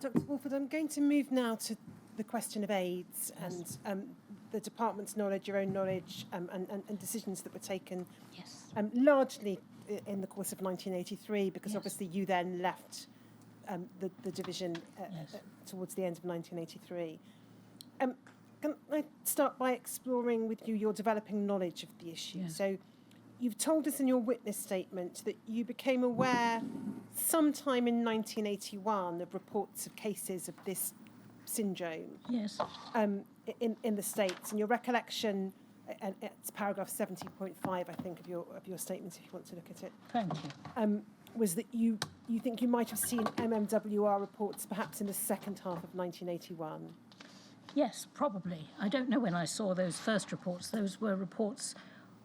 Dr. Walford, I'm going to move now to the question of AIDS and the department's knowledge, your own knowledge, and decisions that were taken largely in the course of 1983, because obviously you then left the division towards the end of 1983. Can I start by exploring with you your developing knowledge of the issue? Yes. So you've told us in your witness statement that you became aware sometime in 1981 of reports of cases of this syndrome in the States. And your recollection, and it's paragraph 70.5, I think, of your statement, if you want to look at it. Thank you. Was that you think you might have seen MMWR reports perhaps in the second half of 1981? Yes, probably. I don't know when I saw those first reports. Those were reports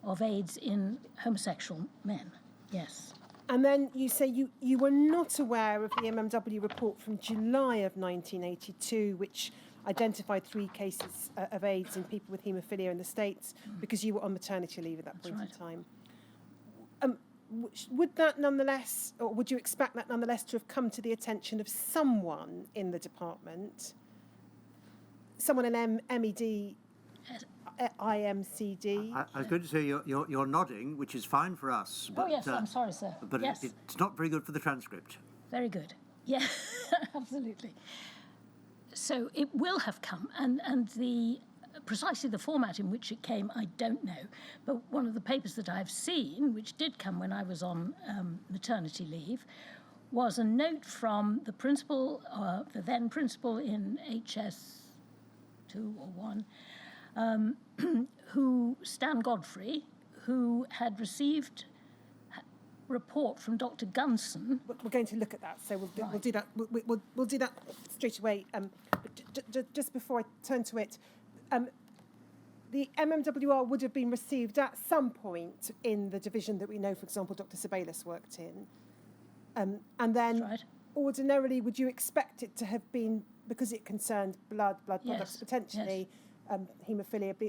of AIDS in homosexual men, yes. And then you say you were not aware of the MMW report from July of 1982, which identified 3 cases of AIDS in people with haemophilia in the States, because you were on maternity leave at that point in time. Would that nonetheless, or would you expect that nonetheless to have come to the attention of someone in the department, someone in MED, IMCD? I was going to say you're nodding, which is fine for us. But, yes, I'm sorry, sir. But yes. It's not very good for the transcript. Very good. Yeah, absolutely. So it will have come, and precisely the format in which it came, I don't know. But one of the papers that I've seen, which did come when I was on maternity leave, was a note from the principal, the then principal in HS2 or 1, who, Stan Godfrey, who had received report from Dr. Gunson. We're going to look at that, so we'll do that. We'll do that straight away. But just before I turn to it, the MMWR would have been received at some point in the division that we know, for example, Dr. Sebelius worked in, and then ordinarily would you expect it to have been, because it concerned blood products potentially. Haemophilia, to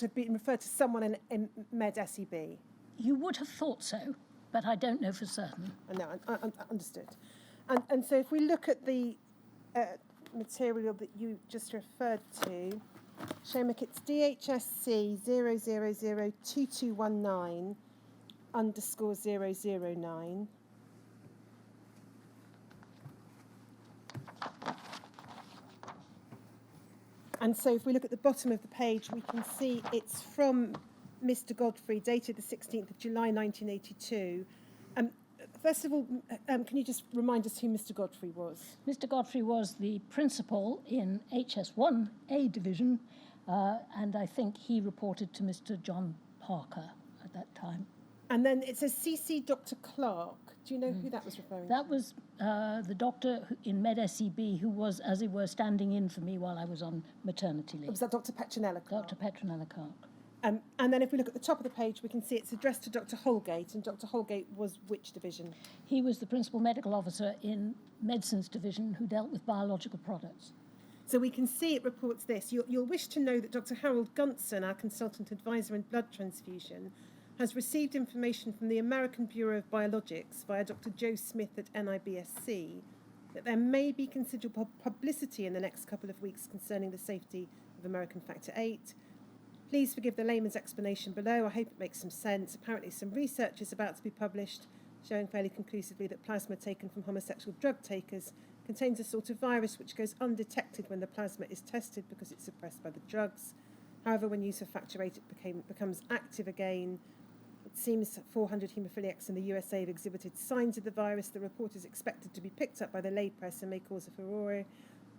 have been referred to someone in Med-SEB? You would have thought so, but I don't know for certain. No, I understood. And so if we look at the material that you just referred to, Shomek, it's DHSC 0002219_009. And so if we look at the bottom of the page, we can see it's from Mr. Godfrey, dated the 16th of July, 1982. First of all, can you just remind us who Mr. Godfrey was? Mr. Godfrey was the principal in HS1A division, and I think he reported to Mr. John Parker at that time. And then it says CC Dr. Clark. Do you know who that was referring to? That was the doctor in Med-SEB who was, as it were, standing in for me while I was on maternity leave. Was that Dr. Petronella Clark? Dr. Petronella Clark. And then if we look at the top of the page, we can see it's addressed to Dr. Holgate, and Dr. Holgate was which division? He was the principal medical officer in Medicines Division who dealt with biological products. So we can see it reports this. You'll wish to know that Dr. Harold Gunson, our consultant advisor in blood transfusion, has received information from the American Bureau of Biologics via Dr. Joe Smith at NIBSC that there may be considerable publicity in the next couple of weeks concerning the safety of American Factor VIII. Please forgive the layman's explanation below. I hope it makes some sense. Apparently some research is about to be published showing fairly conclusively that plasma taken from homosexual drug takers contains a sort of virus which goes undetected when the plasma is tested because it's suppressed by the drugs. However, when use of Factor VIII becomes active again, it seems 400 haemophiliacs in the USA have exhibited signs of the virus. The report is expected to be picked up by the lay press and may cause a furore.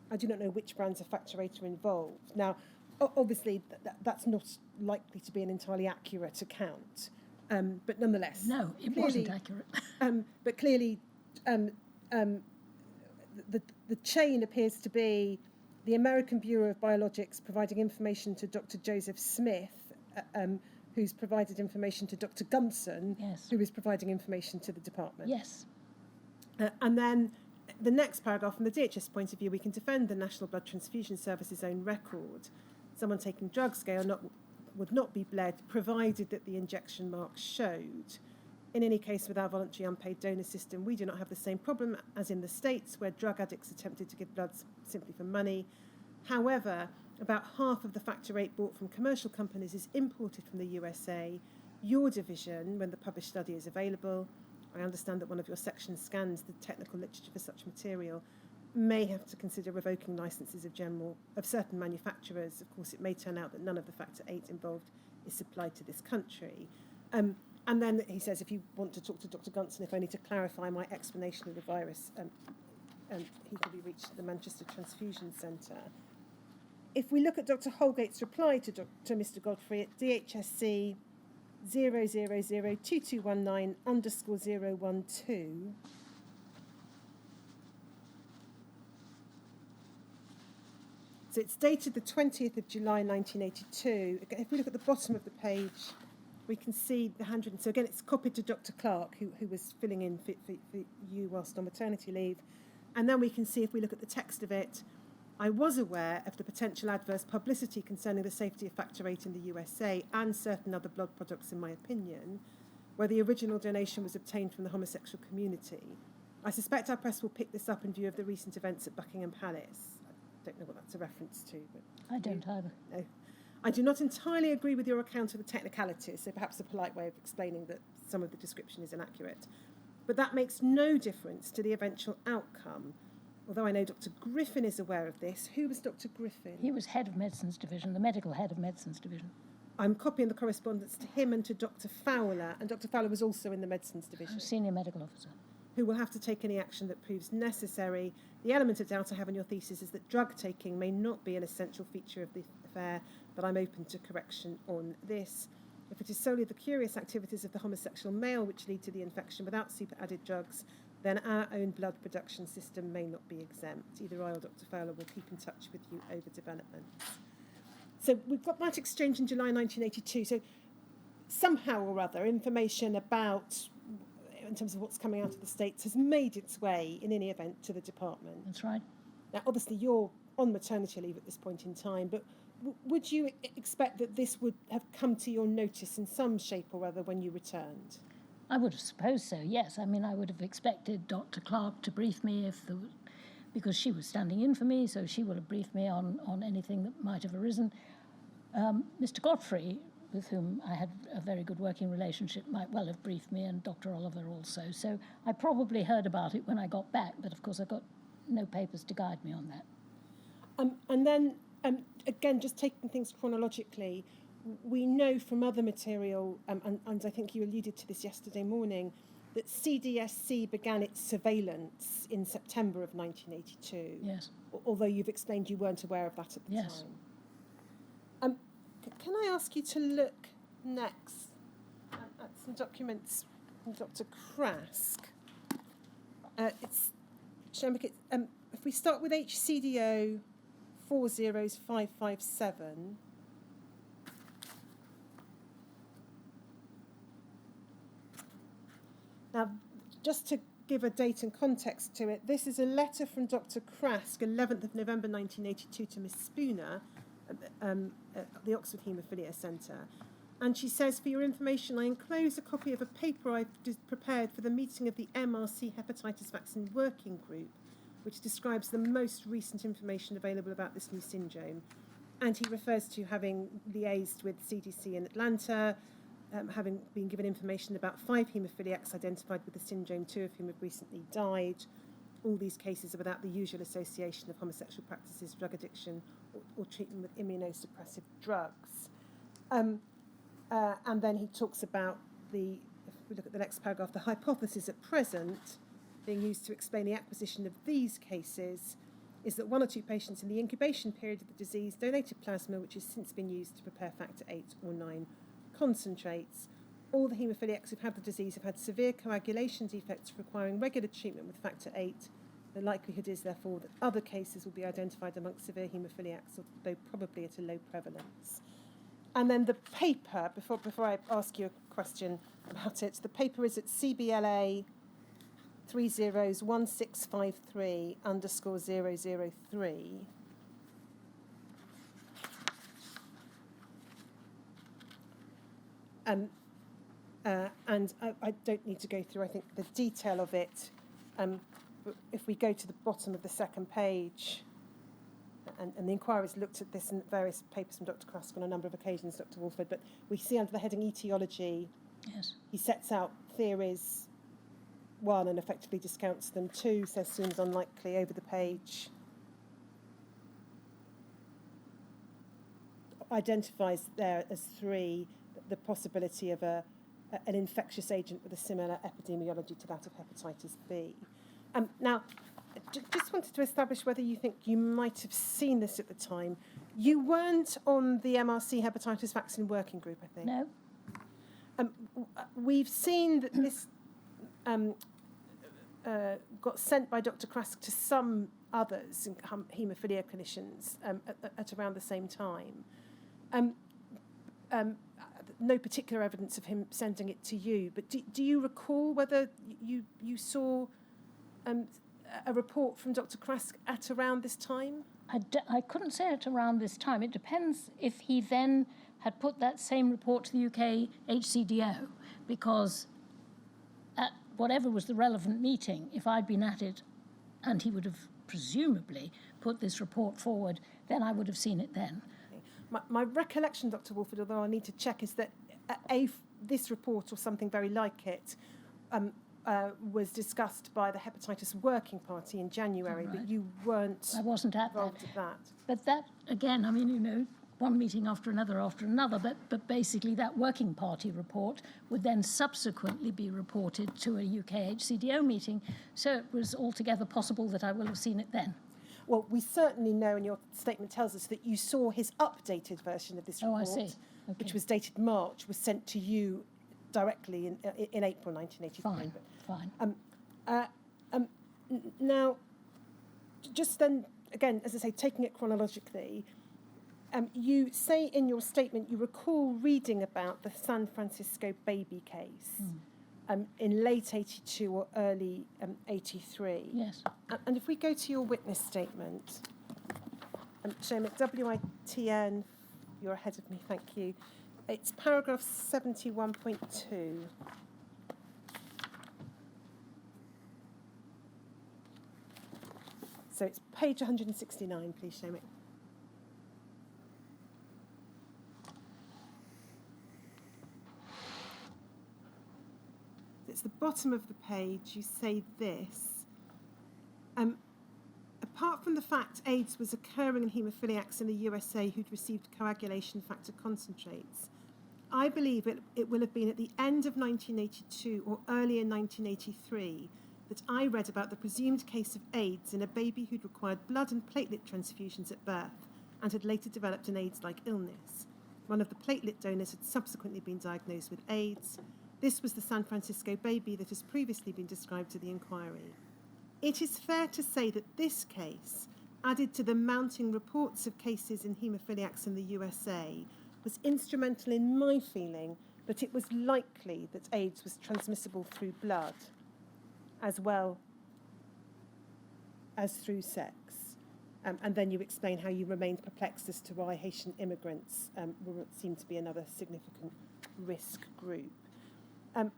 I do not know which brands of Factor VIII are involved. Now, obviously, that's not likely to be an entirely accurate account, but nonetheless. No, it wasn't accurate. But clearly, the chain appears to be the American Bureau of Biologics providing information to Dr. Joseph Smith, who's provided information to Dr. Gunson, who is providing information to the department. Yes. And then the next paragraph, from the DHS point of view, we can defend the National Blood Transfusion Service's own record. Someone taking drugs would not be bled, provided that the injection marks showed In any case, with our voluntary unpaid donor system, we do not have the same problem as in the States, where drug addicts are tempted to give blood simply for money. However, about half of the factor VIII bought from commercial companies is imported from the USA. Your division, when the published study is available, I understand that one of your sections scans the technical literature for such material, may have to consider revoking licenses of certain manufacturers. Of course, it may turn out that none of the factor VIII involved is supplied to this country. And then he says, if you want to talk to Dr. Gunson, if only to clarify my explanation of the virus, he can be reached at the Manchester Transfusion Centre. If we look at Dr. Holgate's reply to Mr. Godfrey at DHSC 0002219_012, so it's dated the 20th of July 1982. If we look at the bottom of the page, we can see the handwritten. So again, it's copied to Dr. Clark, who was filling in for you whilst on maternity leave. And then we can see, if we look at the text of it, I was aware of the potential adverse publicity concerning the safety of factor VIII in the USA and certain other blood products, in my opinion, where the original donation was obtained from the homosexual community. I suspect our press will pick this up in view of the recent events at Buckingham Palace. I don't know what that's a reference to. But I don't either. No. I do not entirely agree with your account of the technicalities, so perhaps a polite way of explaining that some of the description is inaccurate. But that makes no difference to the eventual outcome. Although I know Dr. Griffin is aware of this. Who was Dr. Griffin? He was head of medicines division, the medical head of medicines division. I'm copying the correspondence to him and to Dr. Fowler, and Dr. Fowler was also in the medicines division. Senior medical officer. Who will have to take any action that proves necessary. The element of doubt I have in your thesis is that drug taking may not be an essential feature of the affair, but I'm open to correction on this. If it is solely the curious activities of the homosexual male which lead to the infection without super-added drugs, then our own blood production system may not be exempt. Either I or Dr. Fowler will keep in touch with you over developments. So we've got that exchange in July 1982. So somehow or other, information about, in terms of what's coming out of the States, has made its way, in any event, to the department. That's right. Now, obviously, you're on maternity leave at this point in time, but would you expect that this would have come to your notice in some shape or other when you returned? I would have supposed so, yes. I mean, I would have expected Dr. Clark to brief me because she was standing in for me, so she would have briefed me on anything that might have arisen. Mr. Godfrey, with whom I had a very good working relationship, might well have briefed me, and Dr. Oliver also. So I probably heard about it when I got back, but of course I got no papers to guide me on that. And then, again, just taking things chronologically, we know from other material, and I think you alluded to this yesterday morning, that CDSC began its surveillance in September of 1982. Yes. Although you've explained you weren't aware of that at the yes. time. Can I ask you to look next at some documents from Dr. Krask? If we start with HCDO 40557. Now, just to give a date and context to it, this is a letter from Dr. Krask, 11th of November 1982, to Miss Spooner at the Oxford Haemophilia Centre. And she says, for your information, I enclose a copy of a paper I've prepared for the meeting of the MRC Hepatitis Vaccine Working Group, which describes the most recent information available about this new syndrome. And he refers to having liaised with CDC in Atlanta, having been given information about 5 haemophiliacs identified with the syndrome, 2 of whom have recently died. All these cases are without the usual association of homosexual practices, drug addiction, or treatment with immunosuppressive drugs. And then he talks about if we look at the next paragraph, the hypothesis at present being used to explain the acquisition of these cases is that 1 or 2 patients in the incubation period of the disease donated plasma, which has since been used to prepare factor 8 or 9 concentrates. All the haemophiliacs who've had the disease have had severe coagulation defects requiring regular treatment with factor 8. The likelihood is, therefore, that other cases will be identified amongst severe haemophiliacs, although probably at a low prevalence. And then the paper, before I ask you a question about it, the paper is at CBLA 301653_003. And I don't need to go through, I think, the detail of it. But if we go to the bottom of the second page, and the inquiry's looked at this in various papers from Dr. Krask on a number of occasions, Dr. Walford, but we see under the heading etiology, Yes. he sets out theories, 1, and effectively discounts them. 2 says seems unlikely over the page. Identifies there as 3 the possibility of an infectious agent with a similar epidemiology to that of hepatitis B. Now, just wanted to establish whether you think you might have seen this at the time. You weren't on the MRC hepatitis vaccine working group, I think. No. We've seen that this got sent by Dr. Krask to some others, haemophilia clinicians, at around the same time. No particular evidence of him sending it to you, but do you recall whether you saw a report from Dr. Krask at around this time? I couldn't say it around this time. It depends if he then had put that same report to the UK HCDO, because at whatever was the relevant meeting, if I'd been at it and he would have presumably put this report forward, then I would have seen it then. My recollection, Dr. Walford, although I need to check, is that this report or something very like it was discussed by the Hepatitis Working Party in January, Right. but you weren't I wasn't at that. involved at that. But that, again, I mean, you know, one meeting after another, but basically that working party report would then subsequently be reported to a UK HCDO meeting, so it was altogether possible that I will have seen it then. Well, we certainly know, and your statement tells us, that you saw his updated version of this Oh, I report, see. Okay. which was dated March, was sent to you directly in April 1983. Fine, But, fine. Now, just then, again, as I say, taking it chronologically, you say in your statement you recall reading about the San Francisco baby case in late 82 or early 83. Yes. And if we go to your witness statement, Shane WITN, you're ahead of me, thank you. It's paragraph 71.2. So it's page 169, please show me. It's the bottom of the page. You say this. Apart from the fact AIDS was occurring in haemophiliacs in the USA who'd received coagulation factor concentrates, I believe it will have been at the end of 1982 or early in 1983 that I read about the presumed case of AIDS in a baby who'd required blood and platelet transfusions at birth and had later developed an AIDS-like illness. One of the platelet donors had subsequently been diagnosed with AIDS. This was the San Francisco baby that has previously been described to the inquiry. It is fair to say that this case, added to the mounting reports of cases in haemophiliacs in the USA, was instrumental in my feeling that it was likely that AIDS was transmissible through blood as well as through sex. And then you explain how you remained perplexed as to why Haitian immigrants seem to be another significant risk group. And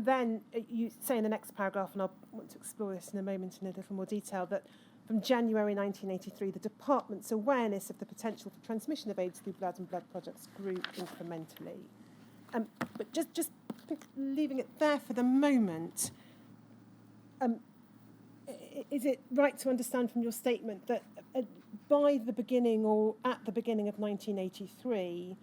then you say in the next paragraph, and I'll want to explore this in a moment in a little more detail, that from January 1983, the department's awareness of the potential for transmission of AIDS through blood and blood products grew incrementally. But just leaving it there for the moment, is it right to understand from your statement that by the beginning or at the beginning of 1983,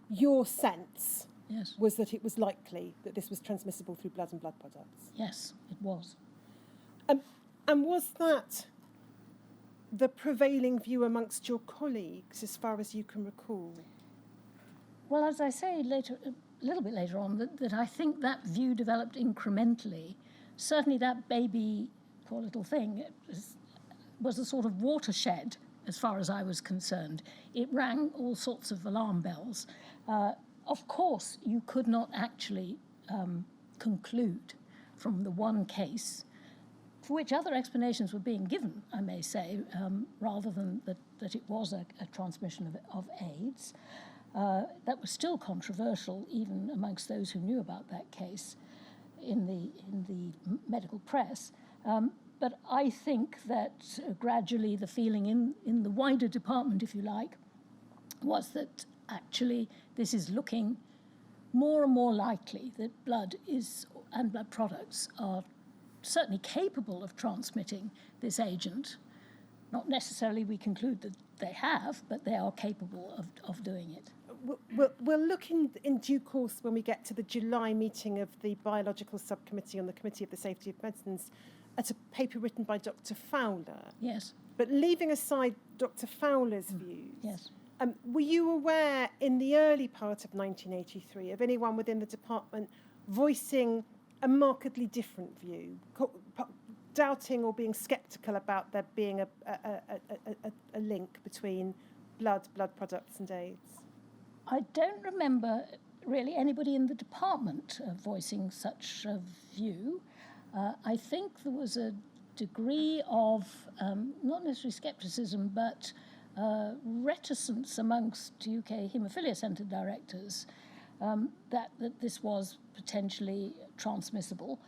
your sense Yes. was that it was likely that this was transmissible through blood and blood products? Yes, it was. And was that the prevailing view amongst your colleagues, as far as you can recall? Well, as I say later, a little bit later on, that I think that view developed incrementally. Certainly that baby, poor little thing, was a sort of watershed as far as I was concerned. It rang all sorts of alarm bells. Of course, you could not actually conclude from the one case, for which other explanations were being given, I may say, rather than that it was a transmission of AIDS. That was still controversial, even amongst those who knew about that case in the medical press. But I think that gradually the feeling in the wider department, if you like, was that actually this is looking more and more likely that blood and blood products are certainly capable of transmitting this agent. Not necessarily we conclude that they have, but they are capable of doing it. We'll look in due course when we get to the July meeting of the Biological Subcommittee on the Committee of the Safety of Medicines at a paper written by Dr. Fowler. Yes. But leaving aside Dr. Fowler's views, Yes. were you aware in the early part of 1983 of anyone within the department voicing a markedly different view, doubting or being sceptical about there being a link between blood products and AIDS? I don't remember really anybody in the department voicing such a view. I think there was a degree of, not necessarily scepticism, but reticence amongst UK haemophilia centre directors that this was potentially transmissible.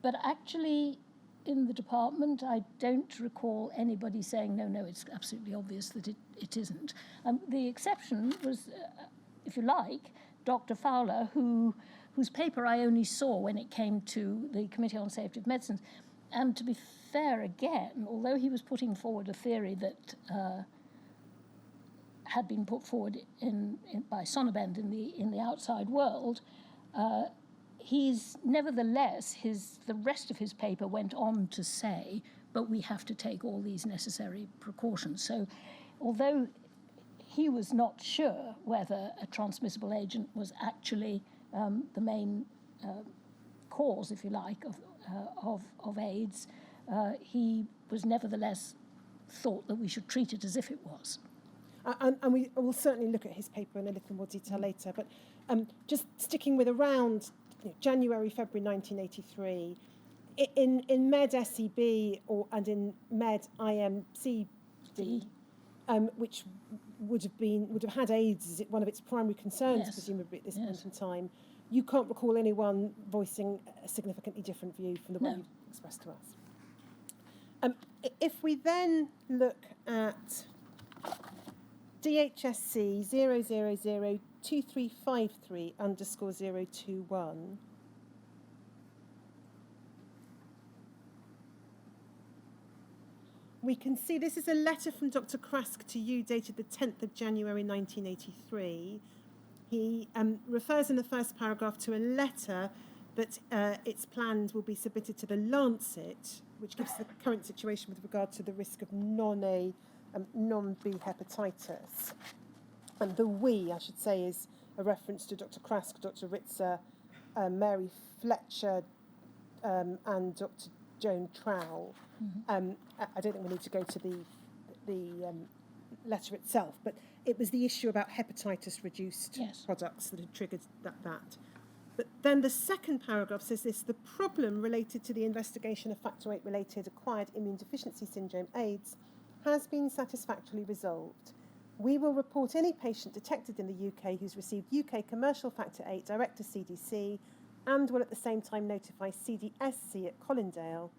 But actually, in the department, I don't recall anybody saying, no, it's absolutely obvious that it isn't. The exception was, if you like, Dr. Fowler, whose paper I only saw when it came to the Committee on Safety of Medicines. And to be fair again, although he was putting forward a theory that had been put forward by Sonnabend in the outside world, he's nevertheless, the rest of his paper went on to say, but we have to take all these necessary precautions. So although he was not sure whether a transmissible agent was actually the main cause, if you like, of AIDS, he was nevertheless thought that we should treat it as if it was. And we will certainly look at his paper in a little more detail later. But just sticking with around January, February 1983, in Med SEB and in Med IMCD, which would have had AIDS as one of its primary concerns, Yes. presumably at this Yes. point in time, you can't recall anyone voicing a significantly different view from the one you've expressed to us. If we then look at DHSC 0002353_021, we can see this is a letter from Dr. Krask to you dated the 10th of January 1983. He refers in the first paragraph to a letter that it's planned will be submitted to the Lancet, which gives the current situation with regard to the risk of non-A, non-B hepatitis. And the we, I should say, is a reference to Dr. Krask, Dr. Ritzer, Mary Fletcher, and Dr. Joan Trowell. I don't think we need to go to the letter itself, but it was the issue about hepatitis-reduced products that had triggered that. But then the second paragraph says this: the problem related to the investigation of factor VIII-related acquired immune deficiency syndrome, AIDS, has been satisfactorily resolved. We will report any patient detected in the UK who's received UK commercial factor VIII direct to CDC and will at the same time notify CDSC at Colindale.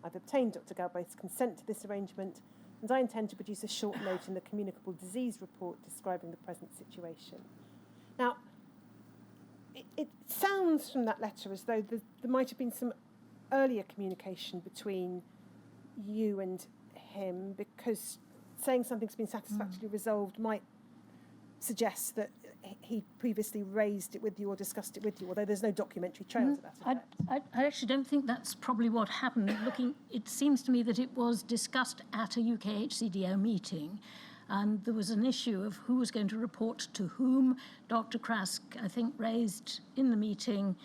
I've obtained Dr. Galbraith's consent to this arrangement, and I intend to produce a short note in the communicable disease report describing the present situation. Now, it sounds from that letter as though there might have been some earlier communication between you and him, because saying something's been satisfactorily resolved might suggest that he previously raised it with you or discussed it with you, although there's no documentary trail to that effect. I actually don't think that's probably what happened. It seems to me that it was discussed at a UK HCDO meeting, and there was an issue of who was going to report to whom. Dr. Krask, I think, raised in the meeting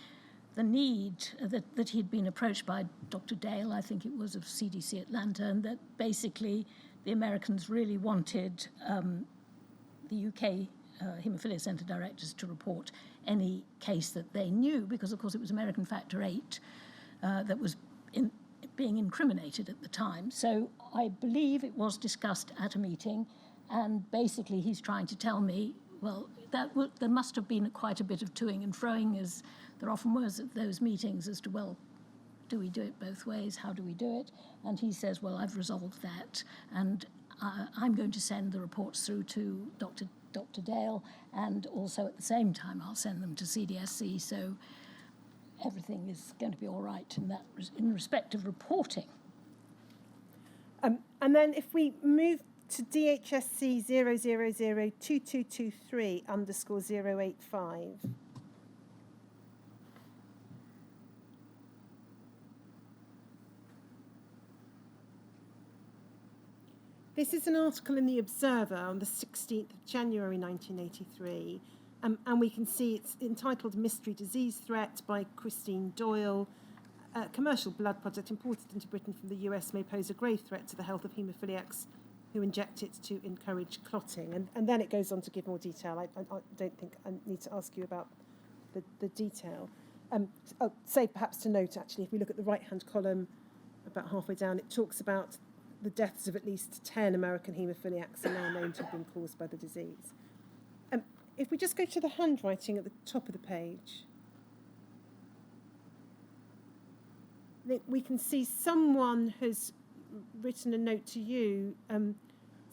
the need that he'd been approached by Dr. Dale, I think it was, of CDC Atlanta, and that basically the Americans really wanted the UK haemophilia centre directors to report any case that they knew, because of course it was American factor VIII that was being incriminated at the time. So I believe it was discussed at a meeting, and basically he's trying to tell me, well, there must have been quite a bit of toing and froing, as there often was at those meetings, as to, well, do we do it both ways? How do we do it? And he says, well, I've resolved that, and I'm going to send the reports through to Dr. Dale, and also at the same time I'll send them to CDSC, so everything is going to be all right in respect of reporting. And then if we move to DHSC 0002223_085. This is an article in The Observer on the 16th of January 1983, and we can see it's entitled Mystery Disease Threat by Christine Doyle. A commercial blood product imported into Britain from the US may pose a grave threat to the health of haemophiliacs who inject it to encourage clotting. And then it goes on to give more detail. I don't think I need to ask you about the detail. I'll say perhaps to note, actually, if we look at the right-hand column about halfway down, it talks about the deaths of at least 10 American haemophiliacs are now known to have been caused by the disease. If we just go to the handwriting at the top of the page, we can see someone has written a note to you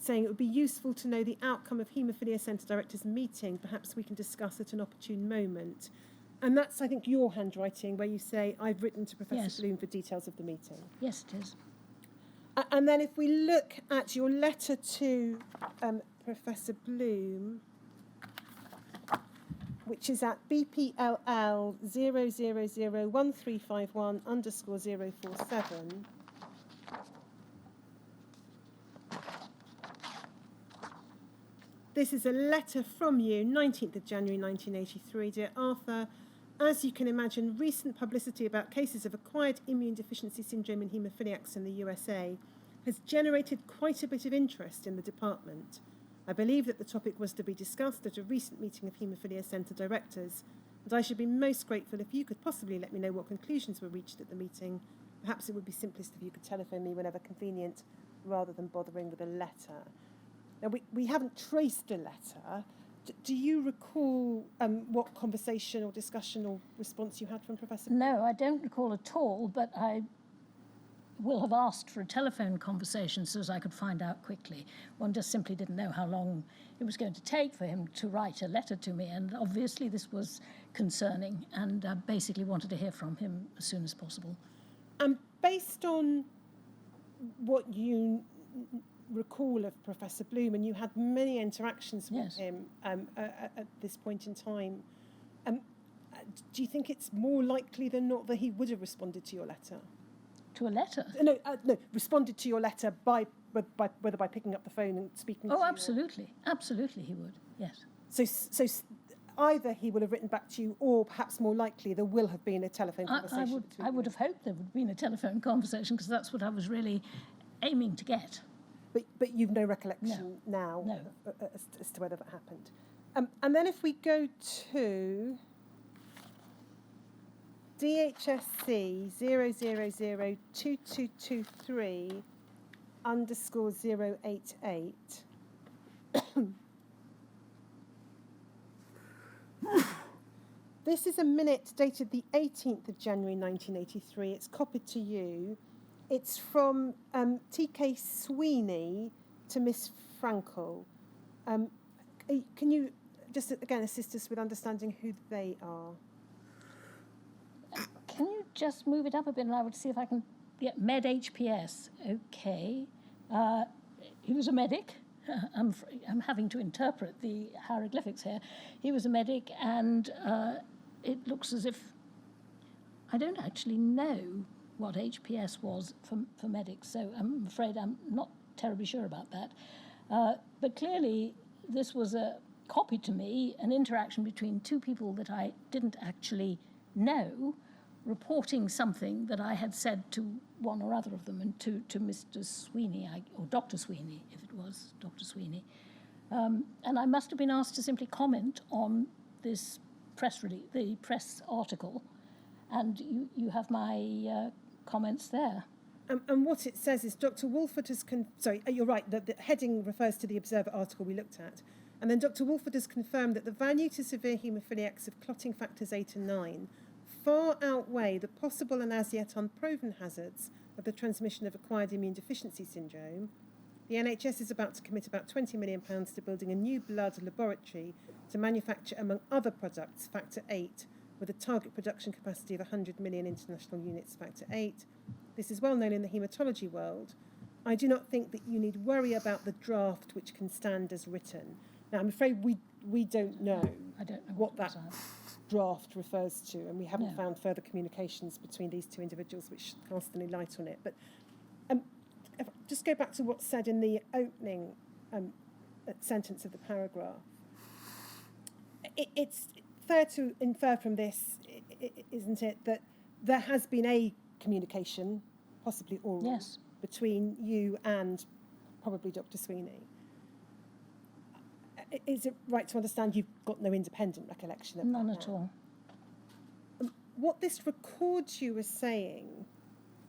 saying it would be useful to know the outcome of Haemophilia Centre Directors meeting. Perhaps we can discuss at an opportune moment. And that's, I think, your handwriting where you say, I've written to Professor Bloom for details of the meeting. Yes, it is. And then if we look at your letter to Professor Bloom, which is at BPLL 0001351_047. This is a letter from you, 19th of January 1983. Dear Arthur, as you can imagine, recent publicity about cases of acquired immune deficiency syndrome in haemophiliacs in the USA has generated quite a bit of interest in the department. I believe that the topic was to be discussed at a recent meeting of Haemophilia Centre Directors, and I should be most grateful if you could possibly let me know what conclusions were reached at the meeting. Perhaps it would be simplest if you could telephone me whenever convenient, rather than bothering with a letter. Now, we haven't traced a letter. Do you recall what conversation or discussion or response you had from Professor? No, I don't recall at all, but I will have asked for a telephone conversation so as I could find out quickly. One just simply didn't know how long it was going to take for him to write a letter to me, and obviously this was concerning, and I basically wanted to hear from him as soon as possible. And based on what you recall of Professor Bloom, and you had many interactions with him at this point in time, do you think it's more likely than not that he would have responded to your letter? To a letter? No, responded to your letter by whether by picking up the phone and speaking to you. Oh, absolutely. Absolutely he would, yes. So either he will have written back to you, or perhaps more likely there will have been a telephone conversation. I would have hoped there would have been a telephone conversation, because that's what I was really aiming to get. But you've no recollection now No. As to whether that happened. And then if we go to DHSC 0002223_088. This is a minute dated the 18th of January 1983. It's copied to you. It's from T.K. Sweeney to Miss Frankel. Can you just again assist us with understanding who they are? Can you just move it up a bit and I would see if I can get Med HPS. Okay. He was a medic. I'm having to interpret the hieroglyphics here. He was a medic, and it looks as if I don't actually know what HPS was for medics, so I'm afraid I'm not terribly sure about that. But clearly this was a copy to me, an interaction between two people that I didn't actually know, reporting something that I had said to one or other of them, and to Mr. Sweeney, or Dr. Sweeney, if it was Dr. Sweeney. And I must have been asked to simply comment on this press release, the press article, and you have my comments there. And what it says is Dr. Walford has... Sorry, you're right, the heading refers to the Observer article we looked at. And then Dr. Walford has confirmed that the value to severe haemophiliacs of clotting factors 8 and 9 far outweigh the possible and as yet unproven hazards of the transmission of acquired immune deficiency syndrome. The NHS is about to commit about £20 million to building a new blood laboratory to manufacture, among other products, factor 8, with a target production capacity of 100 million international units factor 8. This is well known in the haematology world. I do not think that you need worry about the draft which can stand as written. Now, I'm afraid we don't know I don't know what that it was. draft refers to, and we haven't found further communications between these two individuals which cast any light on it. But if I just go back to what's said in the opening sentence of the paragraph. It's fair to infer from this, isn't it, that there has been a communication, possibly oral, Yes. between you and probably Dr. Sweeney. Is it right to understand you've got no independent recollection of None that at now? all. What this records you as saying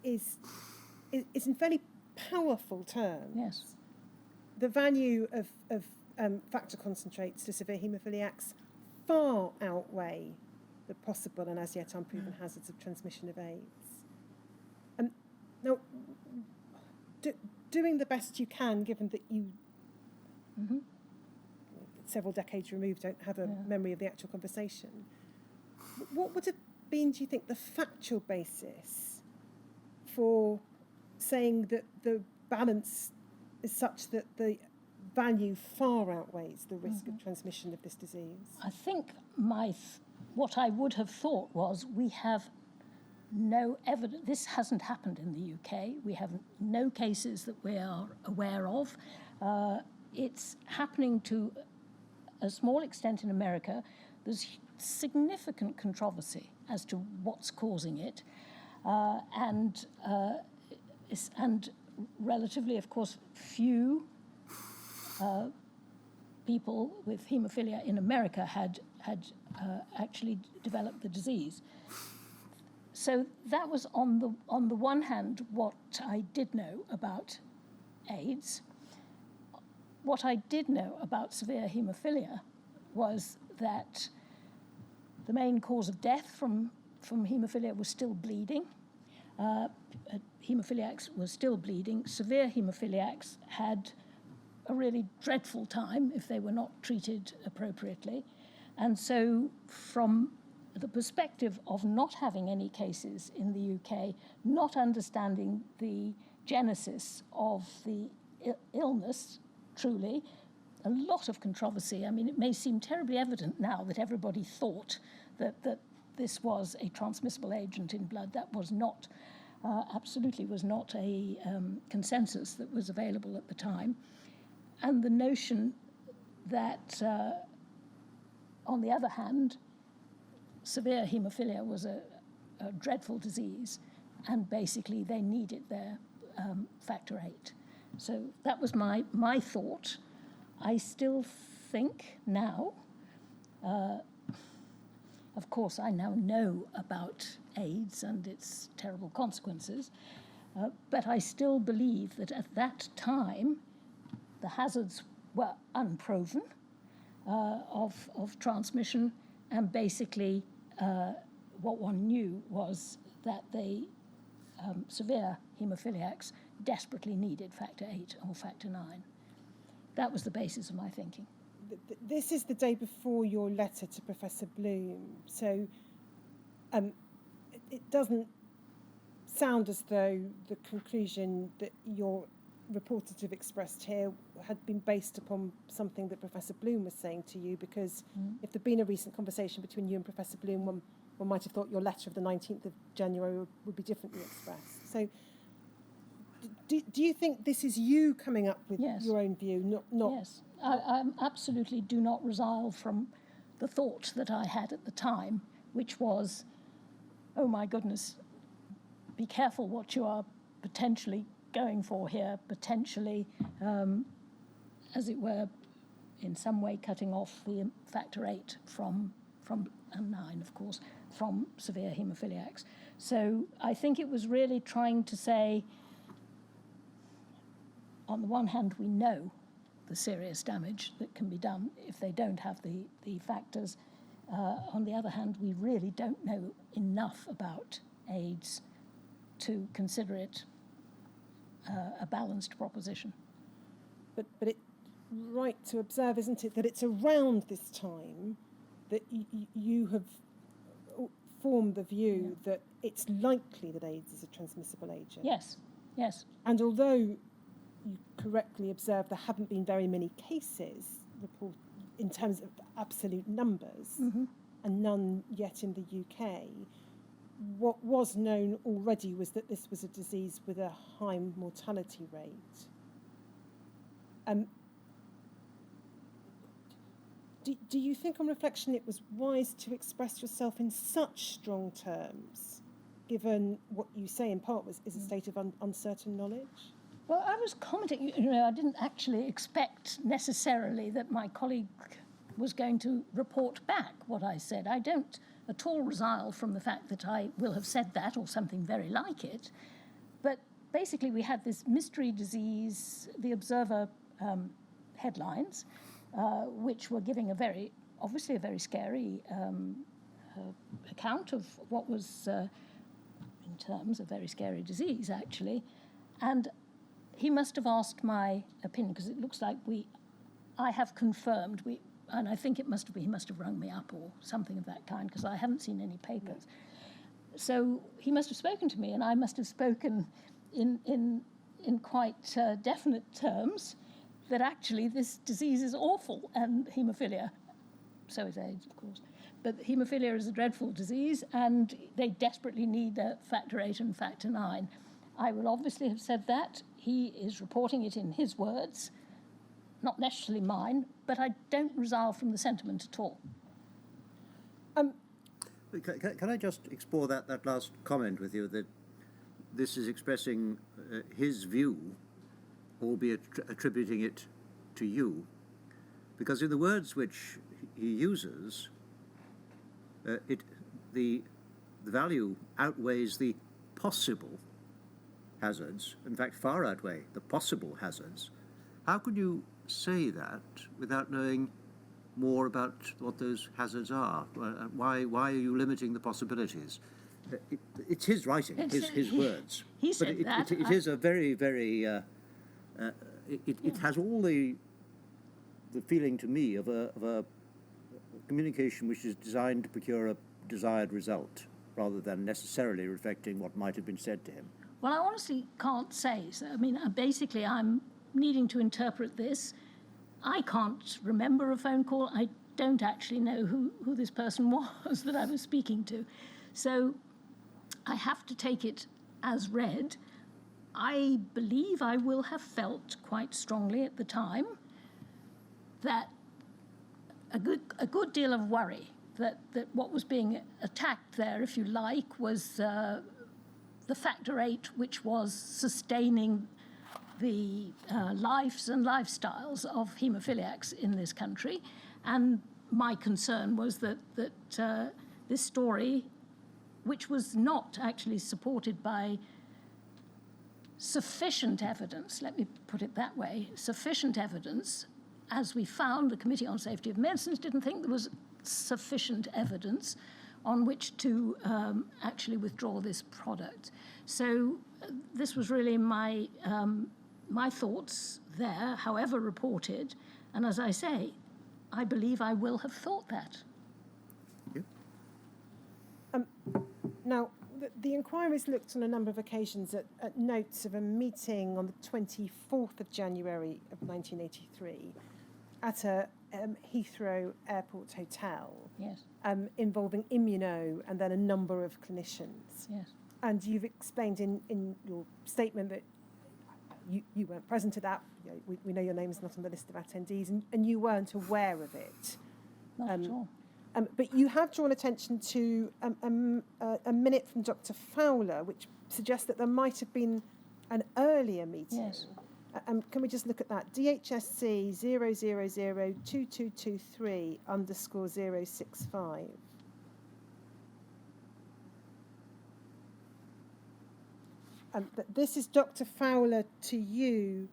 is in fairly powerful terms. Yes. The value of factor concentrates to severe haemophiliacs far outweigh the possible and as yet unproven hazards of transmission of AIDS. Now, doing the best you can, given that you, several decades removed, don't have a memory of the actual conversation, what would have been, do you think, the factual basis for saying that the balance is such that the value far outweighs the risk of transmission of this disease? I think what I would have thought was we have no evidence. This hasn't happened in the UK. We have no cases that we are aware of. It's happening to a small extent in America. There's significant controversy as to what's causing it, and relatively, of course, few people with haemophilia in America had actually developed the disease. So that was on the one hand what I did know about AIDS. What I did know about severe haemophilia was that the main cause of death from haemophilia was still bleeding. Haemophiliacs were still bleeding. Severe haemophiliacs had a really dreadful time if they were not treated appropriately. And so from the perspective of not having any cases in the UK, not understanding the genesis of the illness, truly, a lot of controversy. I mean, it may seem terribly evident now that everybody thought that this was a transmissible agent in blood. That was not, absolutely was not a consensus that was available at the time. And the notion that, on the other hand, severe haemophilia was a dreadful disease, and basically they needed their factor 8. So that was my thought. I still think now, of course, I now know about AIDS and its terrible consequences, but I still believe that at that time, the hazards were unproven of transmission, and basically what one knew was that the severe haemophiliacs desperately needed factor 8 or factor 9. That was the basis of my thinking. This is the day before your letter to Professor Bloom, so it doesn't sound as though the conclusion that you're reported to have expressed here had been based upon something that Professor Bloom was saying to you, because if there'd been a recent conversation between you and Professor Bloom, one might have thought your letter of the 19th of January would be differently expressed. So do you think this is you coming up with your own view, not? Yes, I absolutely do not resile from the thought that I had at the time, which was, oh my goodness, be careful what you are potentially going for here, potentially, as it were, in some way cutting off the factor 8 from and 9, of course, from severe haemophiliacs. So I think it was really trying to say, on the one hand, we know the serious damage that can be done if they don't have the factors. On the other hand, we really don't know enough about AIDS to consider it a balanced proposition. But it's right to observe, isn't it, that it's around this time that you have formed the view that it's likely that AIDS is a transmissible agent. Yes, yes. And although you correctly observed there haven't been very many cases reported in terms of absolute numbers, and none yet in the UK, what was known already was that this was a disease with a high mortality rate. Do you think on reflection it was wise to express yourself in such strong terms, given what you say in part is a state of uncertain knowledge? Well, I was commenting, I didn't actually expect necessarily that my colleague was going to report back what I said. I don't at all resile from the fact that I will have said that or something very like it. But basically we had this mystery disease, the Observer headlines, which were giving obviously a very scary account of what was, in terms, a very scary disease, actually. And he must have asked my opinion, because it looks like I have confirmed, and I think he must have rung me up or something of that kind, because I haven't seen any papers. So he must have spoken to me, and I must have spoken in quite definite terms that actually this disease is awful, and haemophilia, so is AIDS, of course, but haemophilia is a dreadful disease, and they desperately need a factor 8 and factor 9. I will obviously have said that. He is reporting it in his words, not necessarily mine, but I don't resile from the sentiment at all. Can I just explore that last comment with you, that this is expressing his view, albeit attributing it to you? Because in the words which he uses, the value outweighs the possible hazards, in fact far outweigh the possible hazards. How could you say that without knowing more about what those hazards are? Why are you limiting the possibilities? It's his writing, his words. He said but it is a very, very... it has all the feeling to me of a communication which is designed to procure a desired result, rather than necessarily reflecting what might have been said to him. Well, I honestly can't say. So, I mean, basically, I'm needing to interpret this. I can't remember a phone call. I don't actually know who this person was that I was speaking to. So I have to take it as read. I believe I will have felt quite strongly at the time that a good deal of worry that what was being attacked there, if you like, was the factor 8, which was sustaining the lives and lifestyles of haemophiliacs in this country. And my concern was that this story, which was not actually supported by sufficient evidence, let me put it that way, sufficient evidence, as we found, the Committee on Safety of Medicines didn't think there was sufficient evidence on which to actually withdraw this product. So this was really my thoughts there, however reported, and as I say, I believe I will have thought that. Thank you. Now, the inquiry's looked on a number of occasions at notes of a meeting on the 24th of January of 1983 at a Heathrow Airport hotel. Yes. Involving immuno and then a number of clinicians. Yes. And you've explained in your statement that you weren't present at that. You know, we know your name is not on the list of attendees, and you weren't aware of it. Not at all. But you have drawn attention to a minute from Dr. Fowler, which suggests that there might have been an earlier meeting. Yes. Can we just look at that? DHSC 0002223_065. This is Dr. Fowler to you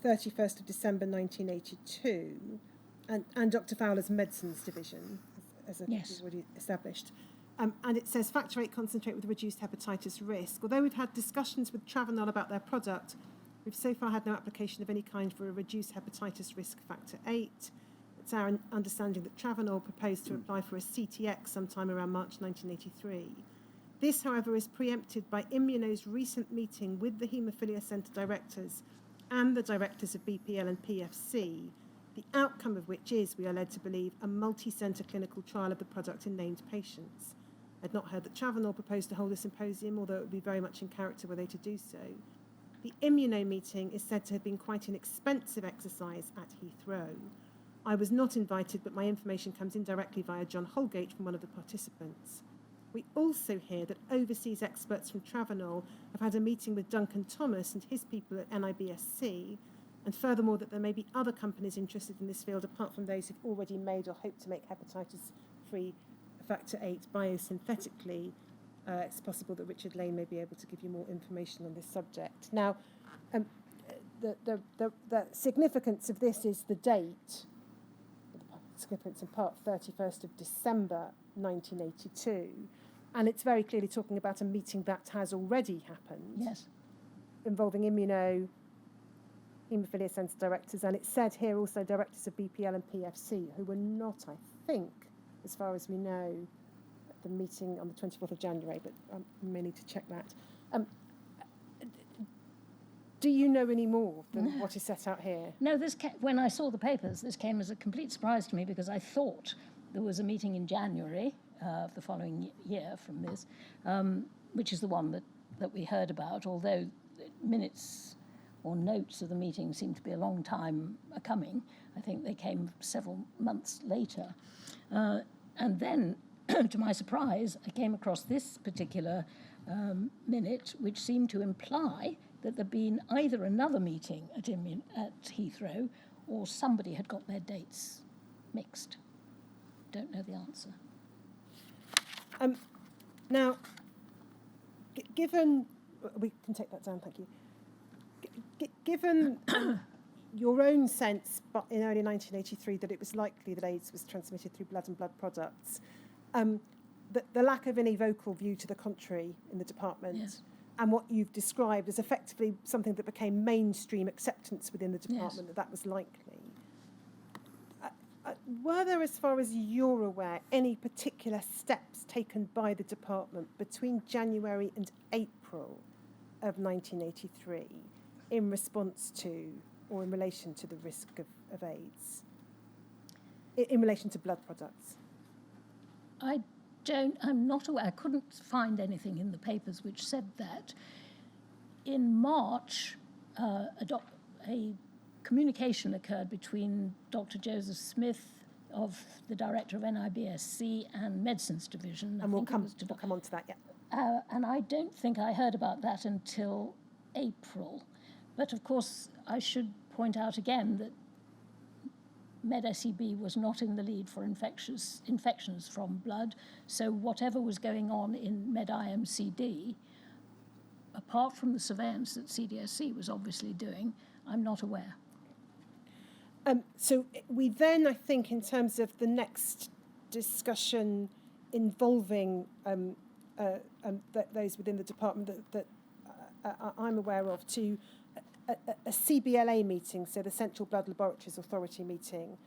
31st of December 1982, and Dr. Fowler's Medicines Division, as I think Yes. we've already established. And it says factor 8 concentrate with reduced hepatitis risk. Although we've had discussions with Travanol about their product, we've so far had no application of any kind for a reduced hepatitis risk factor 8. It's our understanding that Travanol proposed to apply for a CTX sometime around March 1983. This, however, is preempted by Immuno's recent meeting with the Haemophilia Centre directors and the directors of BPL and PFC, the outcome of which is, we are led to believe, a multi-centre clinical trial of the product in named patients. I'd not heard that Travanol proposed to hold a symposium, although it would be very much in character were they to do so. The Immuno meeting is said to have been quite an expensive exercise at Heathrow. I was not invited, but my information comes in directly via John Holgate from one of the participants. We also hear that overseas experts from Travanol have had a meeting with Duncan Thomas and his people at NIBSC, and furthermore that there may be other companies interested in this field apart from those who've already made or hope to make hepatitis-free factor 8 biosynthetically. It's possible that Richard Lane may be able to give you more information on this subject. Now, the significance of this is the date, the significance in part 31st of December 1982, and it's very clearly talking about a meeting that has already happened. Yes. Involving Immuno, Haemophilia Centre directors, and it said here also directors of BPL and PFC, who were not, I think, as far as we know, at the meeting on the 24th of January, but we may need to check that. Do you know any more than what is set out here? No, when I saw the papers, this came as a complete surprise to me because I thought there was a meeting in January of the following year from this, which is the one that we heard about, although minutes or notes of the meeting seemed to be a long time coming. I think they came several months later. And then, to my surprise, I came across this particular minute, which seemed to imply that there'd been either another meeting at Heathrow or somebody had got their dates mixed. Don't know the answer. Now, given... We can take that down, thank you. Given your own sense in early 1983 that it was likely that AIDS was transmitted through blood and blood products, the lack of any vocal view to the contrary in the department, Yes. and what you've described as effectively something that became mainstream acceptance within the department, Yes. that was likely. Were there, as far as you're aware, any particular steps taken by the department between January and April of 1983 in response to or in relation to the risk of AIDS, in relation to blood products? I'm not aware. I couldn't find anything in the papers which said that. In March, a communication occurred between Dr. Joseph Smith, the director of NIBSC, and Medicines Division. And we'll come on to that, yeah. And I don't think I heard about that until April. But of course, I should point out again that MedSEB was not in the lead for infections from blood. So whatever was going on in MedIMCD, apart from the surveillance that CDSC was obviously doing, I'm not aware. So we then, I think, in terms of the next discussion involving those within the department that I'm aware of, to a CBLA meeting, so the Central Blood Laboratories Authority meeting,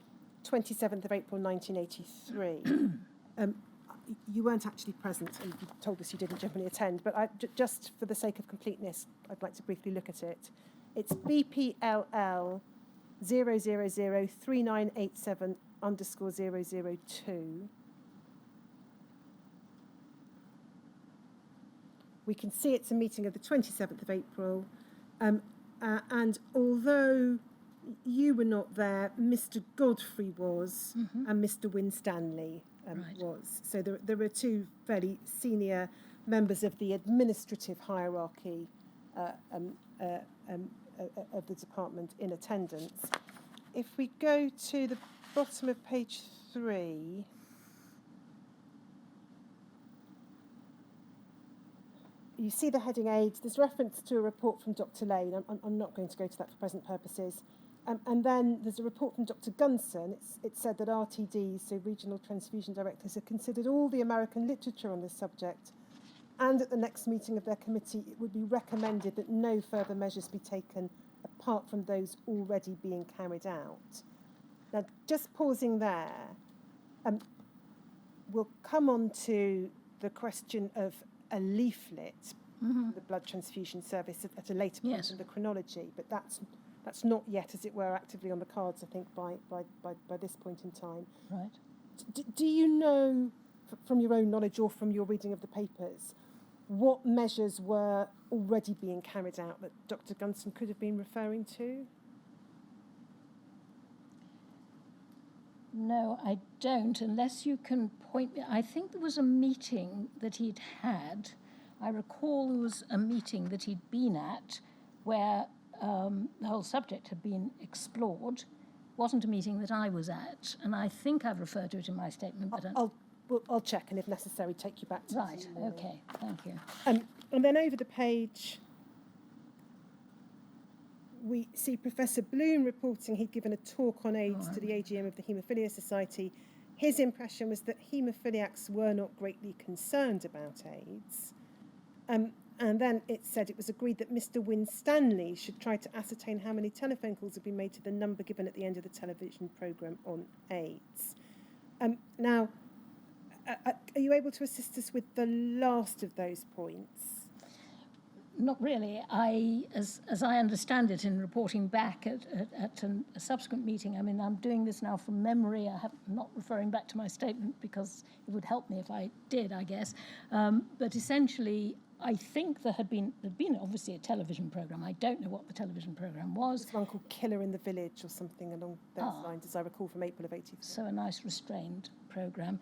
27th of April 1983. You weren't actually present, and you told us you didn't generally attend, but just for the sake of completeness, I'd like to briefly look at it. It's BPLL 0003987_002. We can see it's a meeting of the 27th of April. And although you were not there, Mr. Godfrey was, and Mr. Winstanley was. So there were two fairly senior members of the administrative hierarchy of the department in attendance. If we go to the bottom of page 3, you see the heading AIDS. There's reference to a report from Dr. Lane. I'm not going to go to that for present purposes. And then there's a report from Dr. Gunson. It said that RTDs, so regional transfusion directors, have considered all the American literature on this subject, and at the next meeting of their committee, it would be recommended that no further measures be taken apart from those already being carried out. Now, just pausing there, we'll come on to the question of a leaflet, the blood transfusion service, at a later point in the chronology, but that's not yet, as it were, actively on the cards, I think, by this point in time. Right. Do you know, from your own knowledge or from your reading of the papers, what measures were already being carried out that Dr. Gunson could have been referring to? No, I don't, unless you can point me. I think there was a meeting that he'd had. I recall there was a meeting that he'd been at where the whole subject had been explored. Wasn't a meeting that I was at, and I think I've referred to it in my statement. But I'll check, and if necessary, take you back to right. Okay, thank you. And then over the page, we see Professor Bloom reporting he'd given a talk on AIDS to the AGM of the Haemophilia Society. His impression was that haemophiliacs were not greatly concerned about AIDS. And then it said it was agreed that Mr. Winstanley should try to ascertain how many telephone calls had been made to the number given at the end of the television programme on AIDS. Now, are you able to assist us with the last of those points? Not really. As I understand it in reporting back at a subsequent meeting, I mean, I'm doing this now from memory. I'm not referring back to my statement because it would help me if I did, I guess. But essentially, I think there'd been obviously a television programme. I don't know what the television programme was. There's one called Killer in the Village or something along those lines, as I recall, from April of '84. So a nice restrained programme.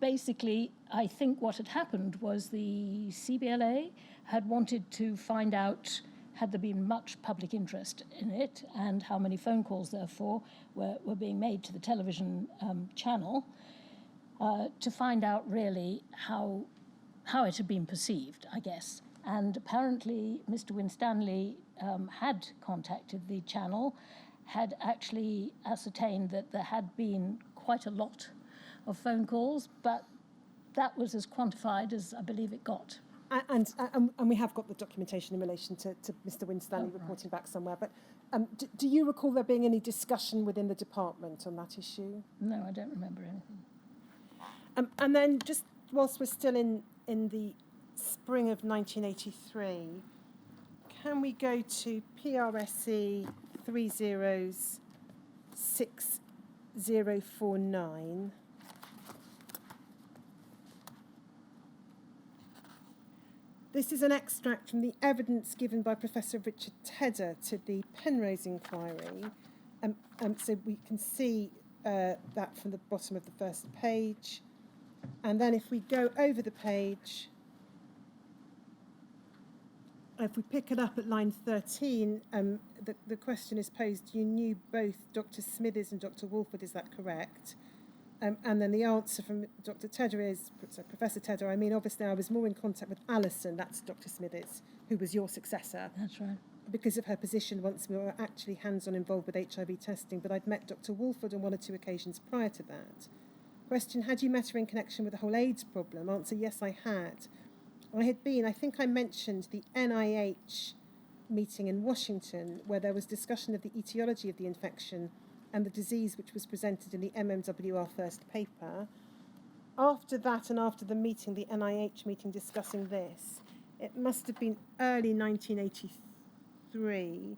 Basically, I think what had happened was the CBLA had wanted to find out had there been much public interest in it and how many phone calls, therefore, were being made to the television channel to find out really how it had been perceived, I guess. And apparently, Mr. Winstanley had contacted the channel, had actually ascertained that there had been quite a lot of phone calls, but that was as quantified as I believe it got. And we have got the documentation in relation to Mr. Winstanley reporting back somewhere, but do you recall there being any discussion within the department on that issue? No, I don't remember anything. And then just whilst we're still in the spring of 1983, can we go to PRSE 306049? This is an extract from the evidence given by Professor Richard Tedder to the Penrose inquiry. So we can see that from the bottom of the first page. And then if we go over the page, if we pick it up at line 13, the question is posed, you knew both Dr. Smithers and Dr. Walford, is that correct? And then the answer from Dr. Tedder is, so Professor Tedder, I mean, obviously I was more in contact with Alison, that's Dr. Smithers, who was your successor. That's right. Because of her position once we were actually hands-on involved with HIV testing, but I'd met Dr. Walford on one or two occasions prior to that. Question, had you met her in connection with the whole AIDS problem? Answer, yes, I had. I think I mentioned the NIH meeting in Washington where there was discussion of the etiology of the infection and the disease which was presented in the MMWR first paper. After that and after the meeting, the NIH meeting discussing this, it must have been early 1983.